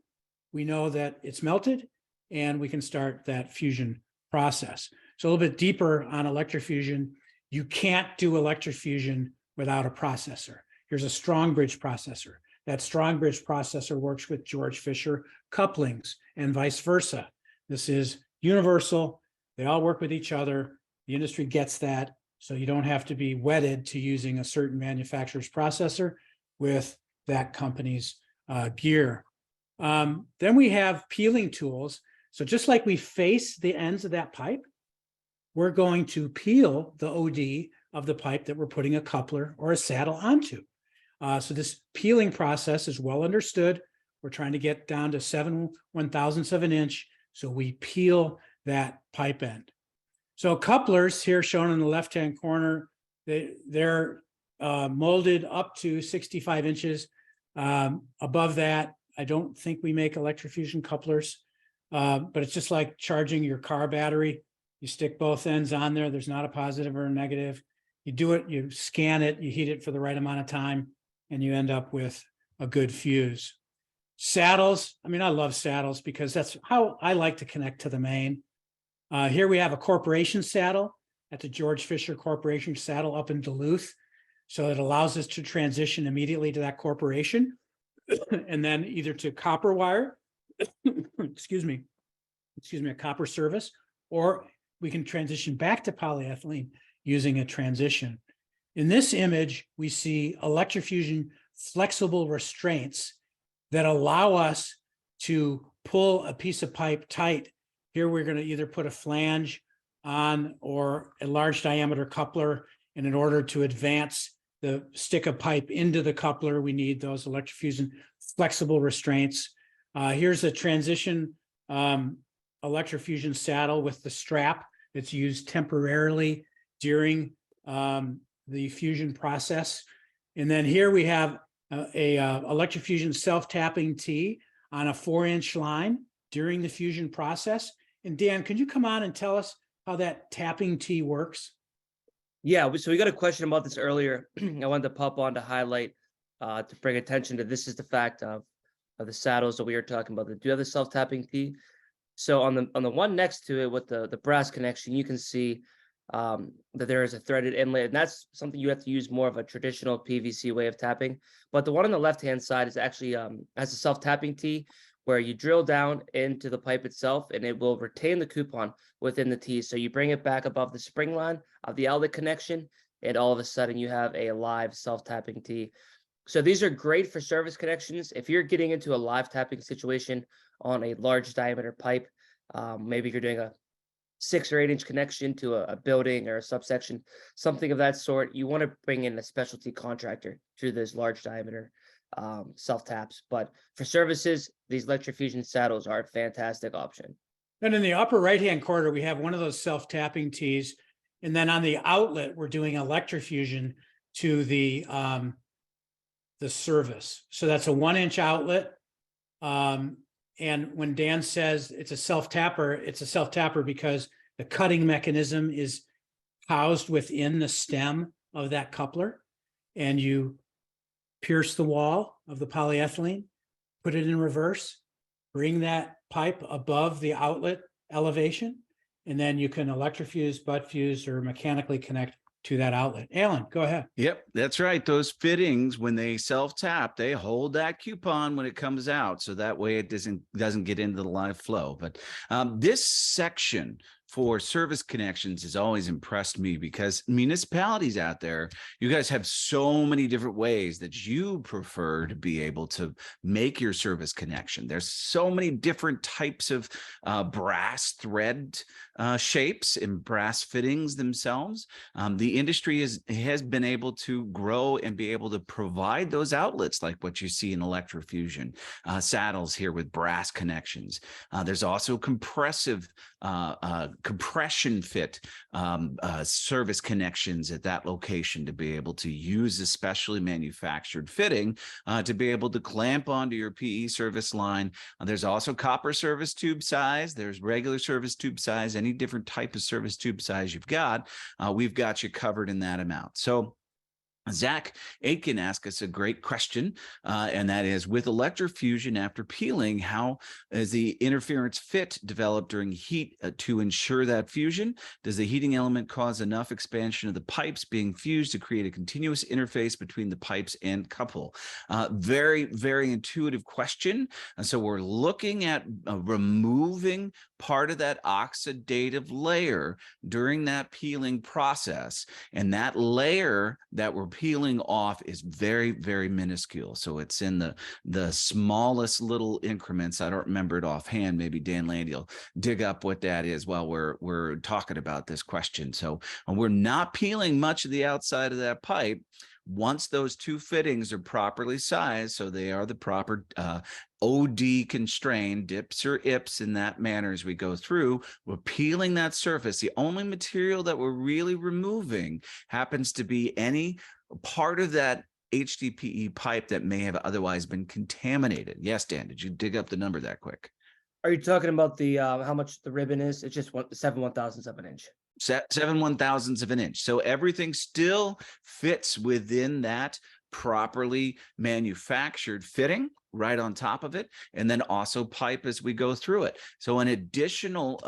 we know that it's melted and we can start that fusion process. So a little bit deeper on electrofusion, you can't do electrofusion without a processor. Here's a strong bridge processor. That strong bridge processor works with George Fisher couplings and vice versa. This is universal. They all work with each other. The industry gets that. So you don't have to be wedded to using a certain manufacturer's processor with that company's gear. Then we have peeling tools. So just like we face the ends of that pipe, we're going to peel the OD of the pipe that we're putting a coupler or a saddle onto. So this peeling process is well understood. We're trying to get down to 7/1000ths of an inch. So we peel that pipe end. So couplers here shown in the left-hand corner, they're molded up to 65 inches. Above that, I don't think we make electrofusion couplers, but it's just like charging your car battery. You stick both ends on there. There's not a positive or a negative. You do it, you scan it, you heat it for the right amount of time, and you end up with a good fuse. Saddles, I mean, I love saddles because that's how I like to connect to the main. Here we have a corporation saddle at the George Fisher Corporation saddle up in Duluth. So it allows us to transition immediately to that corporation and then either to copper wire, excuse me, a copper service, or we can transition back to polyethylene using a transition. In this image, we see electrofusion flexible restraints that allow us to pull a piece of pipe tight. Here, we're going to either put a flange on or a large diameter coupler. And in order to advance the stick of pipe into the coupler, we need those electrofusion flexible restraints. Here's a transition electrofusion saddle with the strap that's used temporarily during the fusion process. And then here we have a electrofusion self-tapping T on a 4-inch line during the fusion process. And Dan, could you come on and tell us how that tapping T works? Yeah, so we got a question about this earlier. I wanted to pop on to highlight, to bring attention to this is the fact of the saddles that we are talking about that do have the self-tapping T. So on the one next to it with the brass connection, you can see that there is a threaded inlet, and that's something you have to use more of a traditional PVC way of tapping. But the one on the left-hand side is actually has a self-tapping T where you drill down into the pipe itself and it will retain the coupon within the T. So you bring it back above the spring line of the outlet connection, and all of a sudden you have a live self-tapping T. So these are great for service connections. If you're getting into a live tapping situation on a large diameter pipe, maybe you're doing a 6 or 8 inch connection to a building or a subsection, something of that sort, you want to bring in a specialty contractor to those large diameter self taps. But for services, these electrofusion saddles are a fantastic option. And in the upper right-hand corner, we have one of those self-tapping Ts. And then on the outlet, we're doing electrofusion to the service. So that's a 1-inch outlet. And when Dan says it's a self-tapper because the cutting mechanism is housed within the stem of that coupler, and you pierce the wall of the polyethylene, put it in reverse, bring that pipe above the outlet elevation, and then you can electrofuse, butt fuse, or mechanically connect to that outlet. Alan, go ahead. Yep, that's right. Those fittings, when they self-tap, they hold that coupon when it comes out, so that way it doesn't get into the live flow. But this section for service connections has always impressed me, because municipalities out there, you guys have so many different ways that you prefer to be able to make your service connection. There's so many different types of brass thread shapes and brass fittings themselves. The industry has been able to grow and be able to provide those outlets like what you see in electrofusion saddles here with brass connections. There's also compression fit service connections at that location to be able to use a specially manufactured fitting to be able to clamp onto your PE service line. There's also copper service tube size. There's regular service tube size. Any different type of service tube size you've got, we've got you covered in that amount. So Zach Aitken asked us a great question, and that is, with electrofusion after peeling, how is the interference fit developed during heat to ensure that fusion? Does the heating element cause enough expansion of the pipes being fused to create a continuous interface between the pipes and couple? Very, very intuitive question. And so we're looking at removing part of that oxidative layer during that peeling process. And that layer that we're peeling off is very, very minuscule. So it's in the smallest little increments. I don't remember it offhand. Maybe Dan Landy will dig up what that is while we're talking about this question. So we're not peeling much of the outside of that pipe. Once those two fittings are properly sized, so they are the proper OD constrained dips or ips in that manner as we go through, we're peeling that surface. The only material that we're really removing happens to be any part of that HDPE pipe that may have otherwise been contaminated. Yes, Dan, did you dig up the number that quick? Are you talking about the how much the ribbon is? It's just 7/1000 of an inch. 7/1000 of an inch. So everything still fits within that properly manufactured fitting right on top of it, and then also pipe as we go through it. So an additional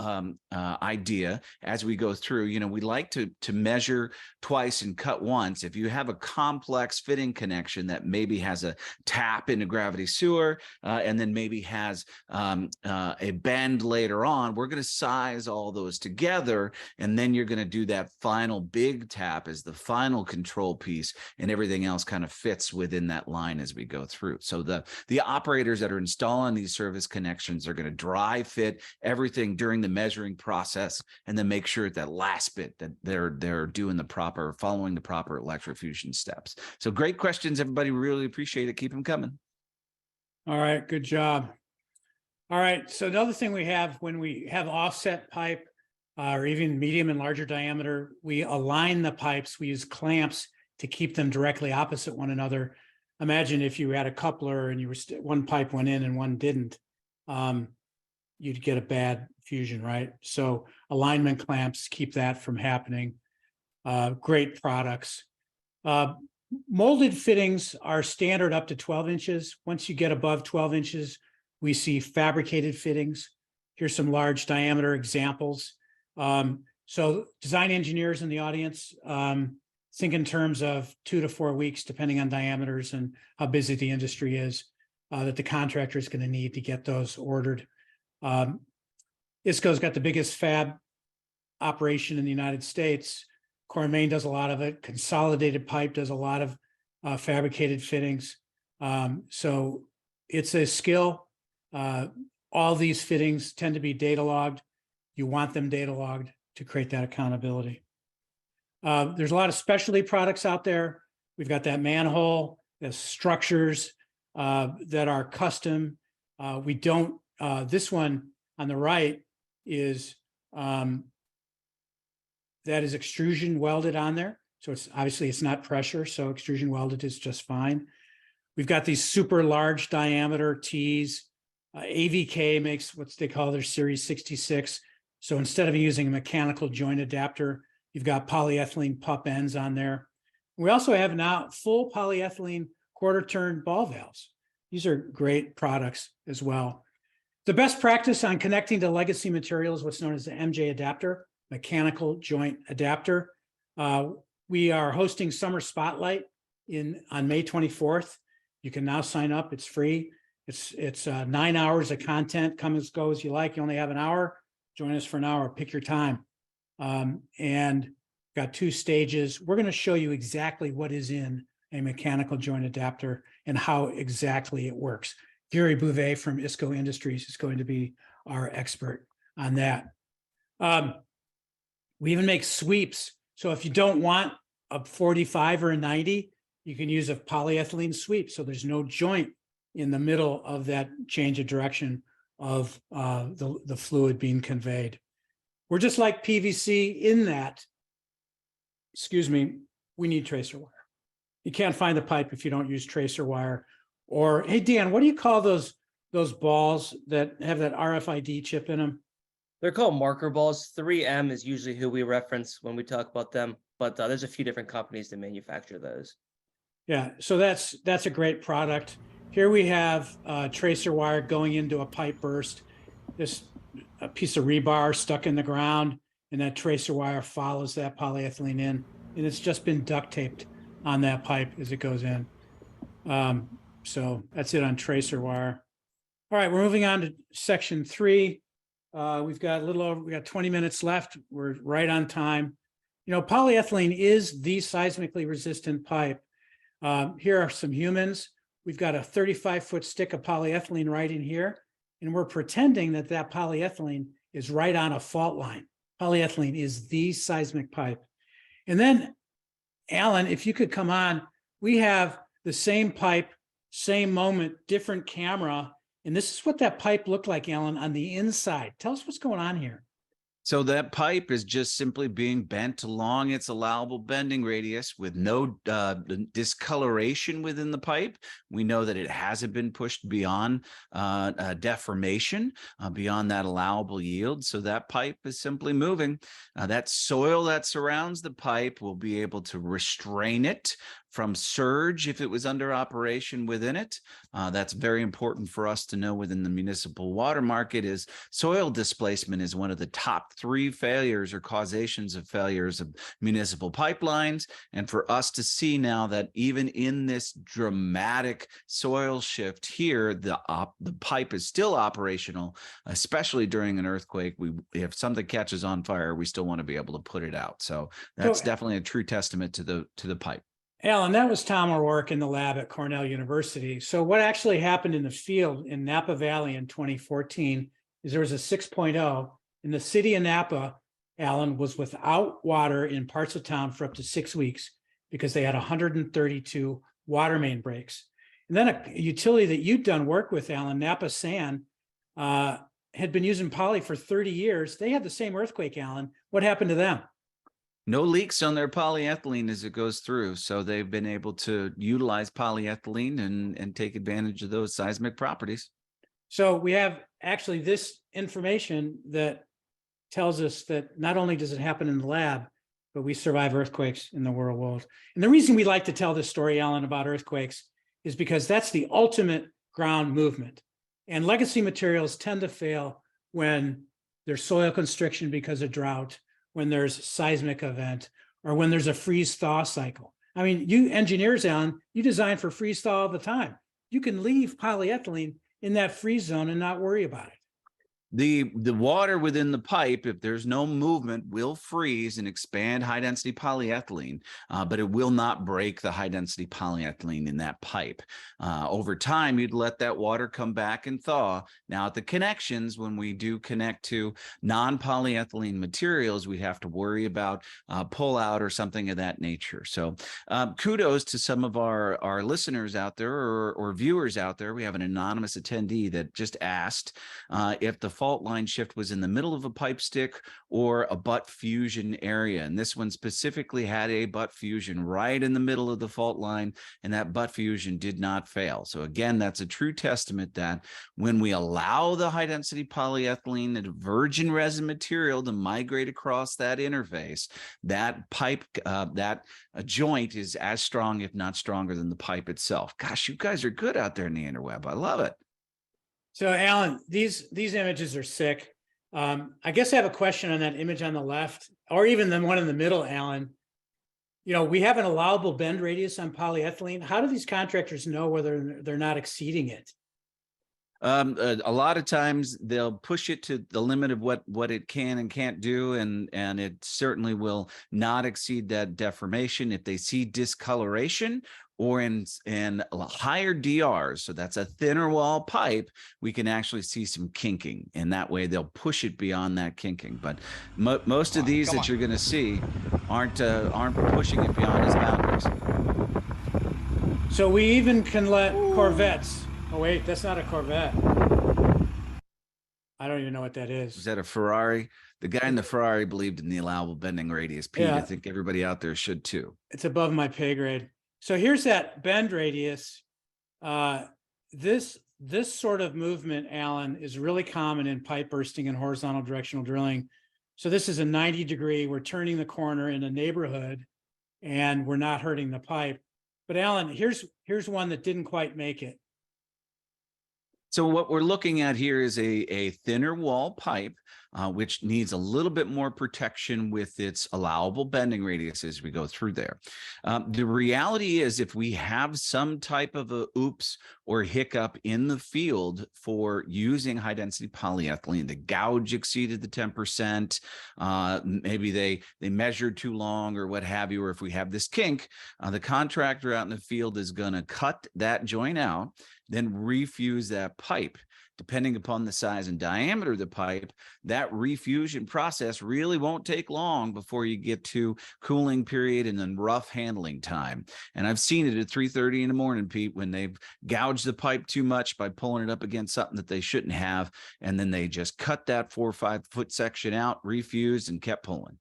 idea as we go through, we like to measure twice and cut once. If you have a complex fitting connection that maybe has a tap into gravity sewer and then maybe has a bend later on, we're going to size all those together, and then you're going to do that final big tap as the final control piece, and everything else kind of fits within that line as we go through. So the operators that are installing these service connections are going to dry fit everything during the measuring process, and then make sure at that last bit that they're doing following the proper electrofusion steps. So great questions, everybody. Really appreciate it. Keep them coming. All right, good job. All right, so another thing we have when we have offset pipe or even medium and larger diameter, we align the pipes. We use clamps to keep them directly opposite one another. Imagine if you had a coupler and you were one pipe went in and one didn't, you'd get a bad fusion, right? So alignment clamps keep that from happening. Great products. Molded fittings are standard up to 12 inches. Once you get above 12 inches, we see fabricated fittings. Here's some large diameter examples. So design engineers in the audience, think in terms of 2 to 4 weeks, depending on diameters and how busy the industry is, that the contractor is going to need to get those ordered. ISCO's got the biggest fab operation in the United States. Core and Main does a lot of it. Consolidated Pipe does a lot of fabricated fittings. So it's a skill. All these fittings tend to be data logged. You want them data logged to create that accountability. There's a lot of specialty products out there. We've got that manhole, the structures that are custom. We don't, this one on the right is, that is extrusion welded on there. So it's obviously it's not pressure. So extrusion welded is just fine. We've got these super large diameter T's. AVK makes what they call their Series 66. So instead of using a mechanical joint adapter, you've got polyethylene pup ends on there. We also have now full polyethylene quarter turn ball valves. These are great products as well. The best practice on connecting to legacy materials, what's known as the MJ adapter, mechanical joint adapter. We are hosting Summer Spotlight on May 24th. You can now sign up. It's free. It's 9 hours of content. Come as go as you like. You only have an hour. Join us for an hour. Pick your time. And got 2 stages. We're going to show you exactly what is in a mechanical joint adapter and how exactly it works. Gary Bouvet from ISCO Industries is going to be our expert on that. We even make sweeps. So if you don't want a 45 or a 90, you can use a polyethylene sweep. So there's no joint in the middle of that change of direction of the fluid being conveyed. We're just like PVC in that, we need tracer wire. You can't find the pipe if you don't use tracer wire. Or, hey, Dan, what do you call those balls that have that RFID chip in them? They're called marker balls. 3M is usually who we reference when we talk about them, but there's a few different companies that manufacture those. Yeah, so that's a great product. Here we have tracer wire going into a pipe burst. This a piece of rebar stuck in the ground, and that tracer wire follows that polyethylene in, and it's just been duct taped on that pipe as it goes in. So that's it on tracer wire. All right, we're moving on to section 3. We've got 20 minutes left. We're right on time. You know, polyethylene is the seismically resistant pipe. Here are some humans. We've got a 35-foot stick of polyethylene right in here, and we're pretending that that polyethylene is right on a fault line. Polyethylene is the seismic pipe. And then, Alan, if you could come on, we have the same pipe, same moment, different camera. And this is what that pipe looked like, Alan, on the inside. Tell us what's going on here. So that pipe is just simply being bent along its allowable bending radius with no discoloration within the pipe. We know that it hasn't been pushed beyond deformation, beyond that allowable yield. So that pipe is simply moving. That soil that surrounds the pipe will be able to restrain it from surge if it was under operation within it. That's very important for us to know within the municipal water market. Is soil displacement is one of the top 3 failures or causations of failures of municipal pipelines. And for us to see now that even in this dramatic soil shift here, the pipe is still operational, especially during an earthquake. If something catches on fire, we still want to be able to put it out. So that's definitely a true testament to the pipe. Alan, that was Tom O'Rourke in the lab at Cornell University. So what actually happened in the field in Napa Valley in 2014 is there was a 6.0, and the city of Napa, Alan, was without water in parts of town for up to 6 weeks because they had 132 water main breaks. And then a utility that you'd done work with, Alan, Napa Sand, had been using poly for 30 years. They had the same earthquake, Alan. What happened to them? No leaks on their polyethylene as it goes through. So they've been able to utilize polyethylene and take advantage of those seismic properties. So we have actually this information that tells us that not only does it happen in the lab, but we survive earthquakes in the real world. And the reason we like to tell this story, Alan, about earthquakes is because that's the ultimate ground movement. And legacy materials tend to fail when there's soil constriction because of drought, when there's seismic event, or when there's a freeze-thaw cycle. I mean, you engineers, Alan, you design for freeze-thaw all the time. You can leave polyethylene in that freeze zone and not worry about it. The water within the pipe, if there's no movement, will freeze and expand high-density polyethylene, but it will not break the high-density polyethylene in that pipe. Over time, you'd let that water come back and thaw. Now, at the connections, when we do connect to non-polyethylene materials, we have to worry about pull-out or something of that nature. So kudos to some of our listeners out there or viewers out there. We have an anonymous attendee that just asked if the fault line shift was in the middle of a pipe stick or a butt fusion area. And this one specifically had a butt fusion right in the middle of the fault line, and that butt fusion did not fail. So again, that's a true testament that when we allow the high density polyethylene, the virgin resin material, to migrate across that interface, that pipe, that joint is as strong, if not stronger than the pipe itself. Gosh, you guys are good out there in the interweb. I love it. So Alan, these images are sick. I guess I have a question on that image on the left, or even the one in the middle, Alan. You know, we have an allowable bend radius on polyethylene. How do these contractors know whether they're not exceeding it? A lot of times they'll push it to the limit of what it can and can't do, and it certainly will not exceed that deformation. If they see discoloration or in higher DRs, so that's a thinner wall pipe, we can actually see some kinking, and that way they'll push it beyond that kinking. But most of these that you're going to see aren't pushing it beyond its boundaries. So we even can let Corvettes. Oh wait, that's not a Corvette. I don't even know what that is. Is that a Ferrari? The guy in the Ferrari believed in the allowable bending radius, Pete. Yeah. I think everybody out there should too. It's above my pay grade. So here's that bend radius. This sort of movement, Alan, is really common in pipe bursting and horizontal directional drilling. So this is a 90-degree. We're turning the corner in a neighborhood, and we're not hurting the pipe. But Alan, here's one that didn't quite make it. So what we're looking at here is a thinner wall pipe, which needs a little bit more protection with its allowable bending radius as we go through there. The reality is, if we have some type of a oops or hiccup in the field for using high density polyethylene, the gouge exceeded the 10%, maybe they measured too long or what have you, or if we have this kink, the contractor out in the field is going to cut that joint out, then refuse that pipe. Depending upon the size and diameter of the pipe, that refusion process really won't take long before you get to cooling period and then rough handling time. And I've seen it at 3:30 in the morning, Pete, when they've gouged the pipe too much by pulling it up against something that they shouldn't have, and then they just cut that 4 or 5 foot section out, refused, and kept pulling.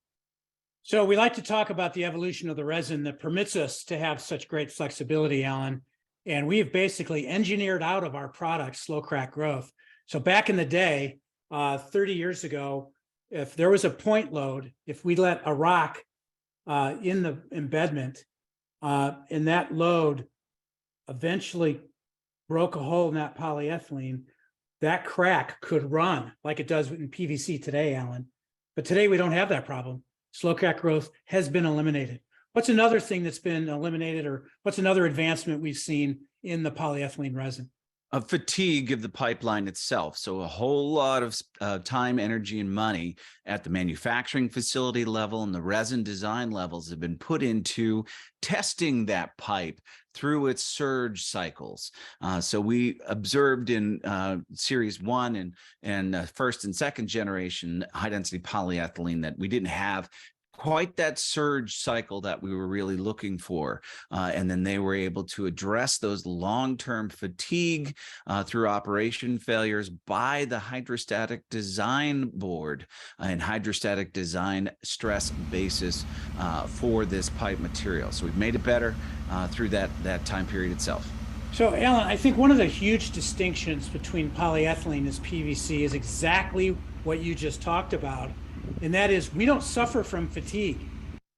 So we like to talk about the evolution of the resin that permits us to have such great flexibility, Alan. And we've basically engineered out of our product slow crack growth. So back in the day, 30 years ago, if there was a point load, if we let a rock in the embedment, and that load eventually broke a hole in that polyethylene, that crack could run like it does in PVC today, Alan. But today we don't have that problem. Slow crack growth has been eliminated. What's another thing that's been eliminated, or what's another advancement we've seen in the polyethylene resin? A fatigue of the pipeline itself. So a whole lot of time, energy, and money at the manufacturing facility level and the resin design levels have been put into testing that pipe through its surge cycles. So we observed in series 1 and first and second generation high density polyethylene that we didn't have quite that surge cycle that we were really looking for. And then they were able to address those long-term fatigue through operation failures by the hydrostatic design board and hydrostatic design stress basis for this pipe material. So we've made it better through that time period itself. So Alan, I think one of the huge distinctions between polyethylene and PVC is exactly what you just talked about. And that is, we don't suffer from fatigue,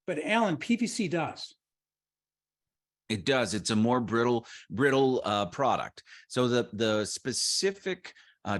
but Alan, PVC does. It does. It's a more brittle product. So the specific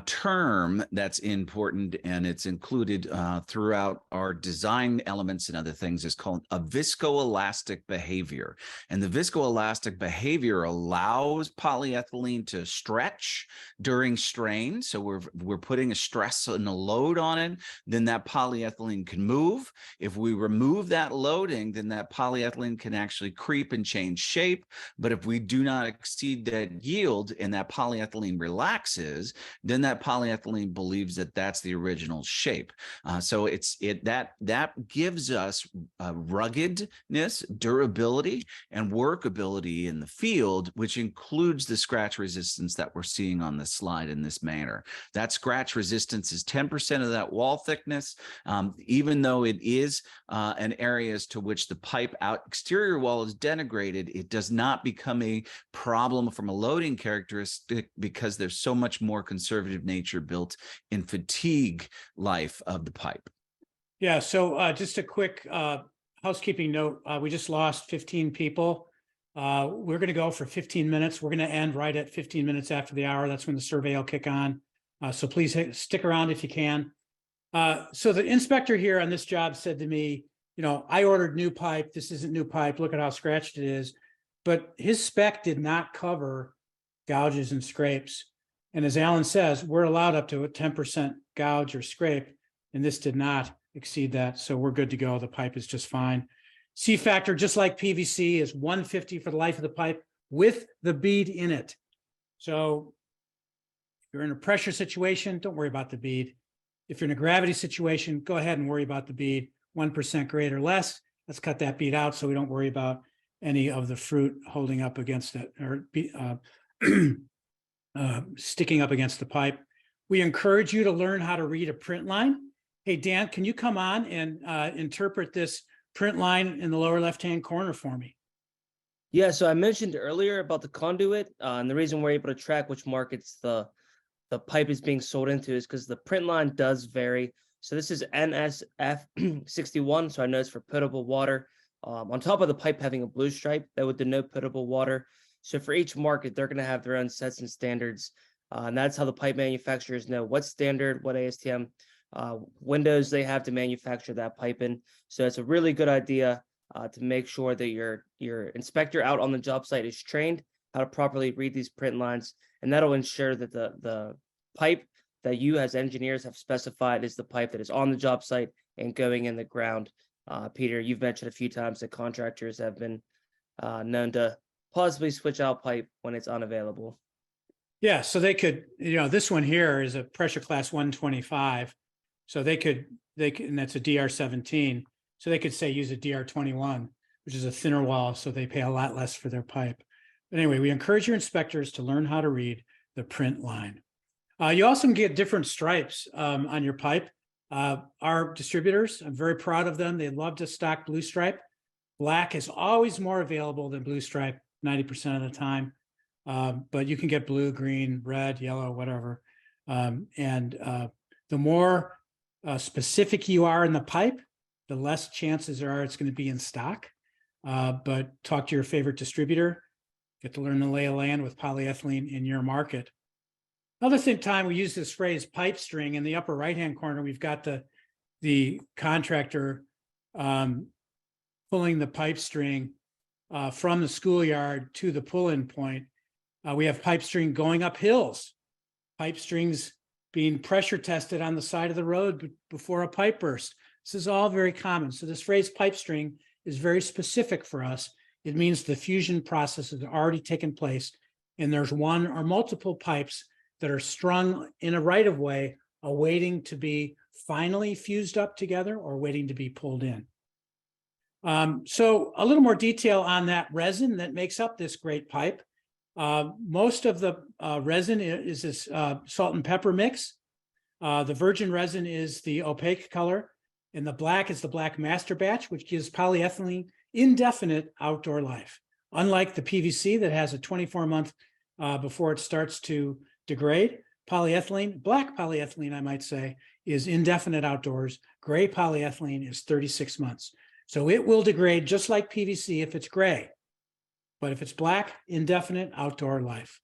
term that's important, and it's included throughout our design elements and other things, is called a viscoelastic behavior. And the viscoelastic behavior allows polyethylene to stretch during strain. So we're putting a stress and a load on it, then that polyethylene can move. If we remove that loading, then that polyethylene can actually creep and change shape. But if we do not exceed that yield and that polyethylene relaxes, then that polyethylene believes that that's the original shape. So that gives us ruggedness, durability, and workability in the field, which includes the scratch resistance that we're seeing on the slide in this manner. That scratch resistance is 10% of that wall thickness, even though it is an areas to which the pipe exterior wall is denigrated, it does not become a problem from a loading characteristic because there's so much more conservative nature built in fatigue life of the pipe. Yeah, so just a quick housekeeping note. We just lost 15 people We're going to go for 15 minutes. We're going to end right at 15 minutes after the hour. That's when the survey will kick on. So please stick around if you can. So the inspector here on this job said to me, you know, I ordered new pipe. This isn't new pipe. Look at how scratched it is. But his spec did not cover gouges and scrapes. And as Alan says, we're allowed up to a 10% gouge or scrape, and this did not exceed that. So we're good to go. The pipe is just fine. C factor, just like PVC, is 150 for the life of the pipe with the bead in it. So if you're in a pressure situation, don't worry about the bead. If you're in a gravity situation, go ahead and worry about the bead. 1% greater or less. Let's cut that bead out so we don't worry about any of the fruit holding up against it or sticking up against the pipe. We encourage you to learn how to read a print line. Hey, Dan, can you come on and interpret this print line in the lower left-hand corner for me? Yeah, so I mentioned earlier about the conduit, and the reason we're able to track which markets the pipe is being sold into is because the print line does vary. So this is NSF 61, so I know it's for potable water. On top of the pipe having a blue stripe, that would denote potable water. So for each market, they're going to have their own sets and standards. And that's how the pipe manufacturers know what standard, what ASTM windows they have to manufacture that pipe in. So it's a really good idea to make sure that your inspector out on the job site is trained how to properly read these print lines. And that'll ensure that the pipe that you as engineers have specified is the pipe that is on the job site and going in the ground. Peter, you've mentioned a few times that contractors have been known to possibly switch out pipe when it's unavailable. Yeah, so they could, you know, this one here is a pressure class 125. So they could, and that's a DR17. So they could say use a DR21, which is a thinner wall. So they pay a lot less for their pipe. But anyway, we encourage your inspectors to learn how to read the print line. You also can get different stripes on your pipe. Our distributors, I'm very proud of them. They love to stock blue stripe. Black is always more available than blue stripe 90% of the time. But you can get blue, green, red, yellow, whatever. The more specific you are in the pipe, the less chances there are it's going to be in stock. But talk to your favorite distributor. Get to learn the lay of land with polyethylene in your market. Another time we use this phrase pipe string. In the upper right-hand corner, we've got the contractor pulling the pipe string from the schoolyard to the pull-in point. We have pipe string going up hills, pipe strings being pressure tested on the side of the road before a pipe burst. This is all very common. So this phrase pipe string is very specific for us. It means the fusion process has already taken place, and there's one or multiple pipes that are strung in a right of way, awaiting to be finally fused up together or waiting to be pulled in. So a little more detail on that resin that makes up this great pipe. Most of the resin is this salt and pepper mix. The virgin resin is the opaque color, and the black is the black master batch, which gives polyethylene indefinite outdoor life. Unlike the PVC that has a 24-month before it starts to degrade, polyethylene, black polyethylene, I might say, is indefinite outdoors. Gray polyethylene is 36 months. So it will degrade just like PVC if it's gray. But if it's black, indefinite outdoor life.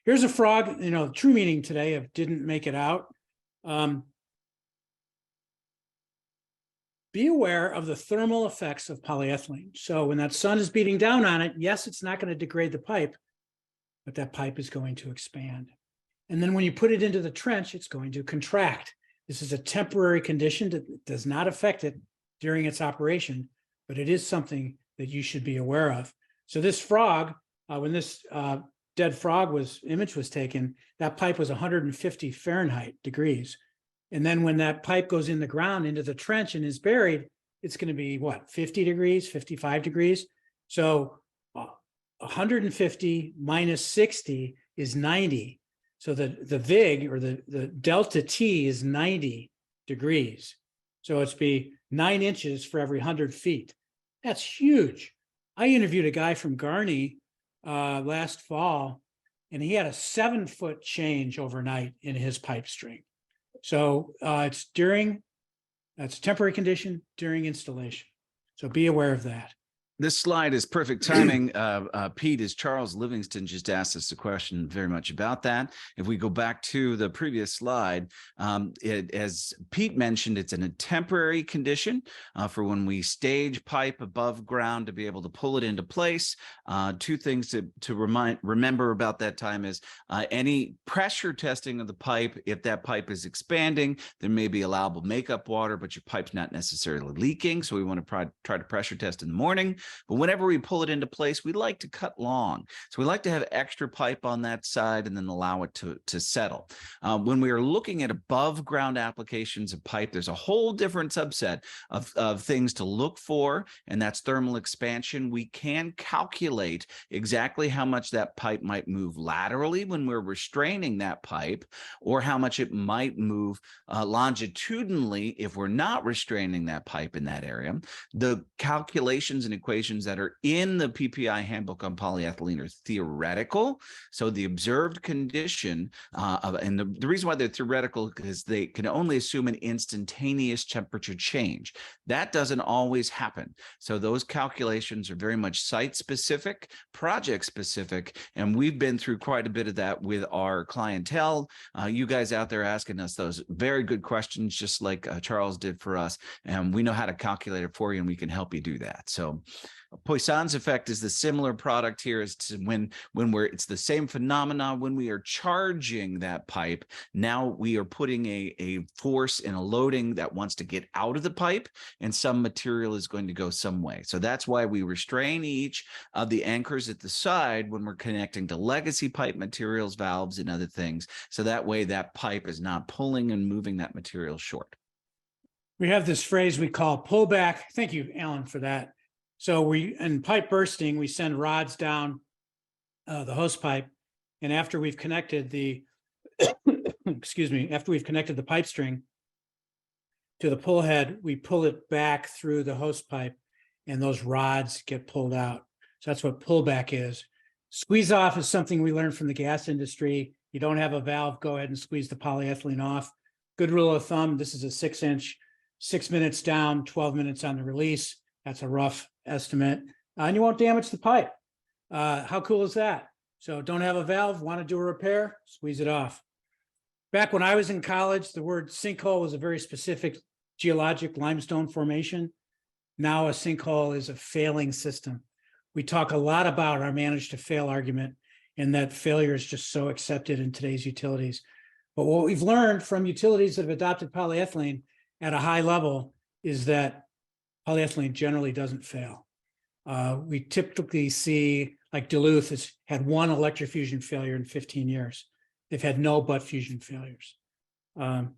Here's a frog, you know, true meaning today of didn't make it out. Be aware of the thermal effects of polyethylene. So when that sun is beating down on it, yes, it's not going to degrade the pipe, but that pipe is going to expand. And then when you put it into the trench, it's going to contract. This is a temporary condition that does not affect it during its operation, but it is something that you should be aware of. So this frog, when this dead frog image was taken, that pipe was 150 Fahrenheit degrees. And then when that pipe goes in the ground into the trench and is buried, it's going to be what, 50 degrees, 55 degrees. So 150 minus 60 is 90. So the VIG or the delta T is 90 degrees. So it's be 9 inches for every 100 feet. That's huge. I interviewed a guy from Garney last fall, and he had a 7-foot change overnight in his pipe string. So it's a temporary condition during installation. So be aware of that. This slide is perfect timing. Pete, is Charles Livingston just asked us a question very much about that. If we go back to the previous slide, as Pete mentioned, it's in a temporary condition for when we stage pipe above ground to be able to pull it into place. Two things to remember about that time is any pressure testing of the pipe. If that pipe is expanding, there may be allowable makeup water, but your pipe's not necessarily leaking. So we want to try to pressure test in the morning. But whenever we pull it into place, we like to cut long. So we like to have extra pipe on that side and then allow it to settle. When we are looking at above ground applications of pipe, there's a whole different subset of things to look for, and that's thermal expansion. We can calculate exactly how much that pipe might move laterally when we're restraining that pipe, or how much it might move longitudinally if we're not restraining that pipe in that area. The calculations and equations that are in the PPI handbook on polyethylene are theoretical. So the observed condition, and the reason why they're theoretical is they can only assume an instantaneous temperature change. That doesn't always happen. So those calculations are very much site specific, project specific, and we've been through quite a bit of that with our clientele. You guys out there asking us those very good questions, just like Charles did for us, and we know how to calculate it for you, and we can help you do that. So Poisson's effect is the similar product here as to when it's the same phenomena when we are charging that pipe. Now we are putting a force and a loading that wants to get out of the pipe, and some material is going to go some way. So that's why we restrain each of the anchors at the side when we're connecting to legacy pipe materials, valves, and other things. So that way that pipe is not pulling and moving that material short. We have this phrase we call pullback. Thank you, Alan, for that. So in pipe bursting, we send rods down the hose pipe, and after we've connected the, after we've connected the pipe string to the pull head, we pull it back through the hose pipe, and those rods get pulled out. So that's what pullback is. Squeeze off is something we learned from the gas industry. You don't have a valve, go ahead and squeeze the polyethylene off. Good rule of thumb, this is a 6-inch, 6 minutes down, 12 minutes on the release. That's a rough estimate, and you won't damage the pipe. How cool is that? So don't have a valve, want to do a repair, squeeze it off. Back when I was in college, the word sinkhole was a very specific geologic limestone formation. Now a sinkhole is a failing system. We talk a lot about our managed to fail argument, and that failure is just so accepted in today's utilities. But what we've learned from utilities that have adopted polyethylene at a high level is that polyethylene generally doesn't fail. We typically see, like Duluth has had one electrofusion failure in 15 years. They've had no butt fusion failures.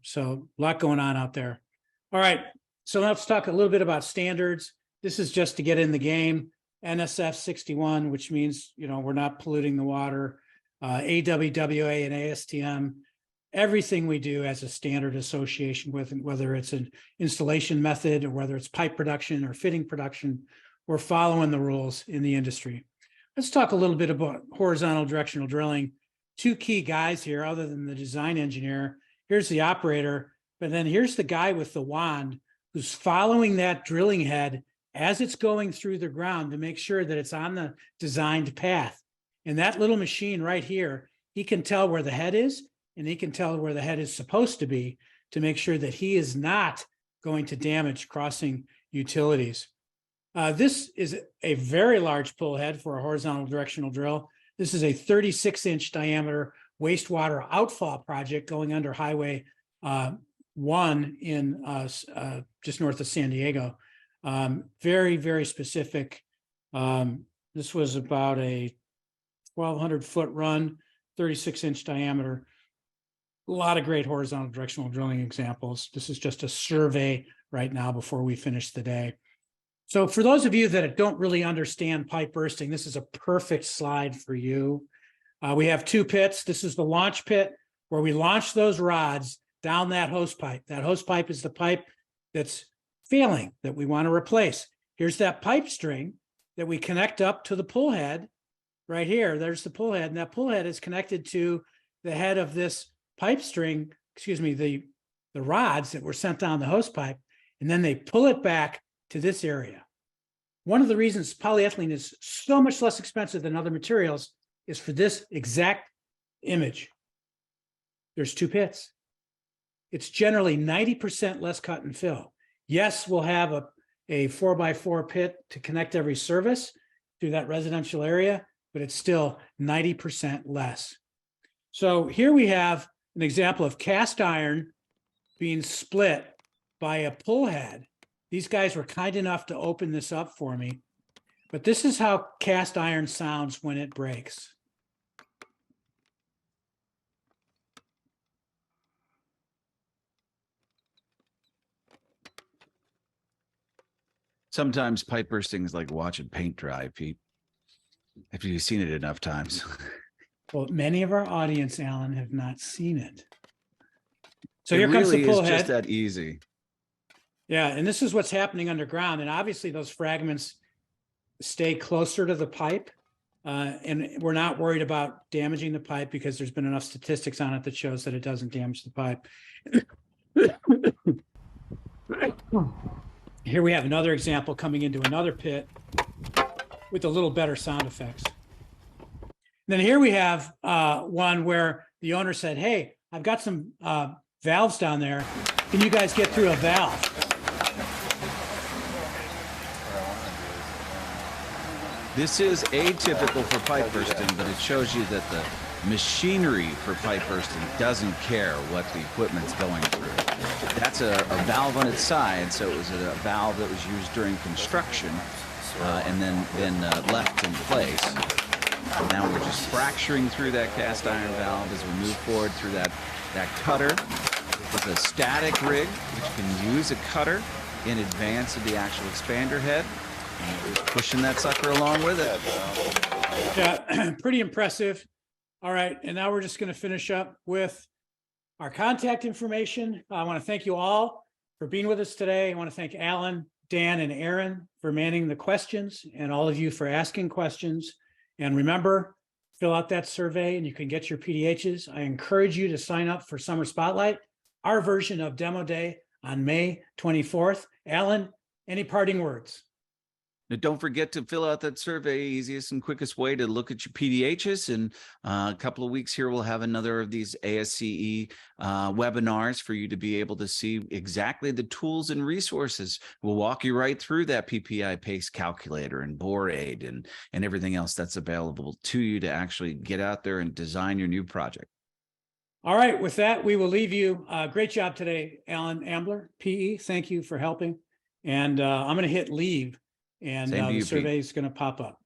So a lot going on out there. All right, so let's talk a little bit about standards. This is just to get in the game. NSF 61, which means, we're not polluting the water. AWWA and ASTM, everything we do has a standard association with it, whether it's an installation method or whether it's pipe production or fitting production, we're following the rules in the industry. Let's talk a little bit about horizontal directional drilling. Two key guys here, other than the design engineer. Here's the operator, but then here's the guy with the wand who's following that drilling head as it's going through the ground to make sure that it's on the designed path. And that little machine right here, he can tell where the head is, and he can tell where the head is supposed to be to make sure that he is not going to damage crossing utilities. This is a very large pull head for a horizontal directional drill. This is a 36-inch diameter wastewater outfall project going under Highway 1 in just north of San Diego. Very, very specific. This was about a 1,200-foot run, 36-inch diameter. A lot of great horizontal directional drilling examples. This is just a survey right now before we finish the day. So for those of you that don't really understand pipe bursting, this is a perfect slide for you. We have two pits. This is the launch pit where we launch those rods down that hose pipe. That hose pipe is the pipe that's failing that we want to replace. Here's that pipe string that we connect up to the pull head right here. There's the pull head, and that pull head is connected to the head of this pipe string, the rods that were sent down the hose pipe, and then they pull it back to this area. One of the reasons polyethylene is so much less expensive than other materials is for this exact image. There's 2 pits. It's generally 90% less cut and fill. Yes, we'll have a 4x4 pit to connect every service through that residential area, but it's still 90% less. So here we have an example of cast iron being split by a pull head. These guys were kind enough to open this up for me, but this is how cast iron sounds when it breaks. Sometimes pipe bursting is like watching paint dry, Pete. After you've seen it enough times. Well, many of our audience, Alan, have not seen it. So It here comes really the pull is head. just that easy. Yeah, and this is what's happening underground. And obviously those fragments stay closer to the pipe. And we're not worried about damaging the pipe because there's been enough statistics on it that shows that it doesn't damage the pipe. Here we have another example coming into another pit with a little better sound effects. Then here we have one where the owner said, hey, I've got some valves down there. Can you guys get through a valve? This is atypical for pipe bursting, but it shows you that the machinery for pipe bursting doesn't care what the equipment's going through. That's a valve on its side, so it was a valve that was used during construction and then left in place. And now we're just fracturing through that cast iron valve as we move forward through that cutter. With a static rig, which can use a cutter in advance of the actual expander head. And just pushing that sucker along with it. Yeah, pretty impressive. All right, and now we're just going to finish up with our contact information. I want to thank you all for being with us today. I want to thank Alan, Dan, and Aaron for manning the questions, and all of you for asking questions. And remember, fill out that survey and you can get your PDHs. I encourage you to sign up for Summer Spotlight, our version of Demo Day on May 24th. Alan, any parting words? Now, don't forget to fill out that survey. Easiest and quickest way to look at your PDHs. In a couple of weeks here, we'll have another of these ASCE webinars for you to be able to see exactly the tools and resources. We'll walk you right through that PPI pace calculator and bore aid and everything else that's available to you to actually get out there and design your new project. All right, with that, we will leave you. Great job today, Alan Ambler, PE. Thank you for helping. And I'm going to hit leave. And Same to the you, Pete. survey is going to pop up.